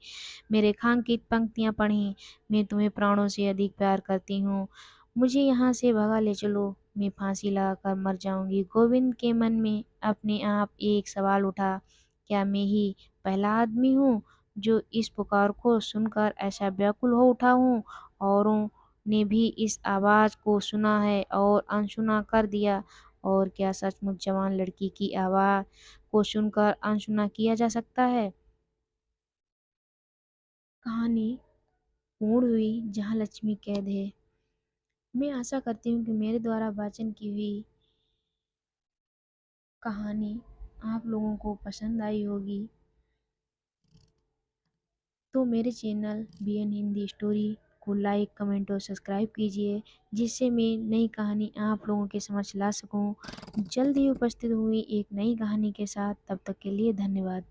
में रेखांकित पंक्तियां पढ़ी। मैं तुम्हें प्राणों से अधिक प्यार करती हूँ, मुझे यहाँ से भगा ले चलो, मैं फांसी लगाकर मर जाऊंगी। गोविंद के मन में अपने आप एक सवाल उठा, क्या मैं ही पहला आदमी हूँ जो इस पुकार को सुनकर ऐसा व्याकुल हो उठा हूँ? औरों ने भी इस आवाज़ को सुना है और अनसुना कर दिया। और क्या सचमुच जवान लड़की की आवाज़ को सुनकर अनसुना किया जा सकता है? कहानी पूर्ण हुई जहाँ लक्ष्मी कैद है। मैं आशा करती हूँ कि मेरे द्वारा वाचन की हुई कहानी आप लोगों को पसंद आई होगी। तो मेरे चैनल BN हिंदी स्टोरी को लाइक कमेंट और सब्सक्राइब कीजिए, जिससे मैं नई कहानी आप लोगों के समक्ष ला सकूं। जल्द ही उपस्थित हुई एक नई कहानी के साथ, तब तक के लिए धन्यवाद।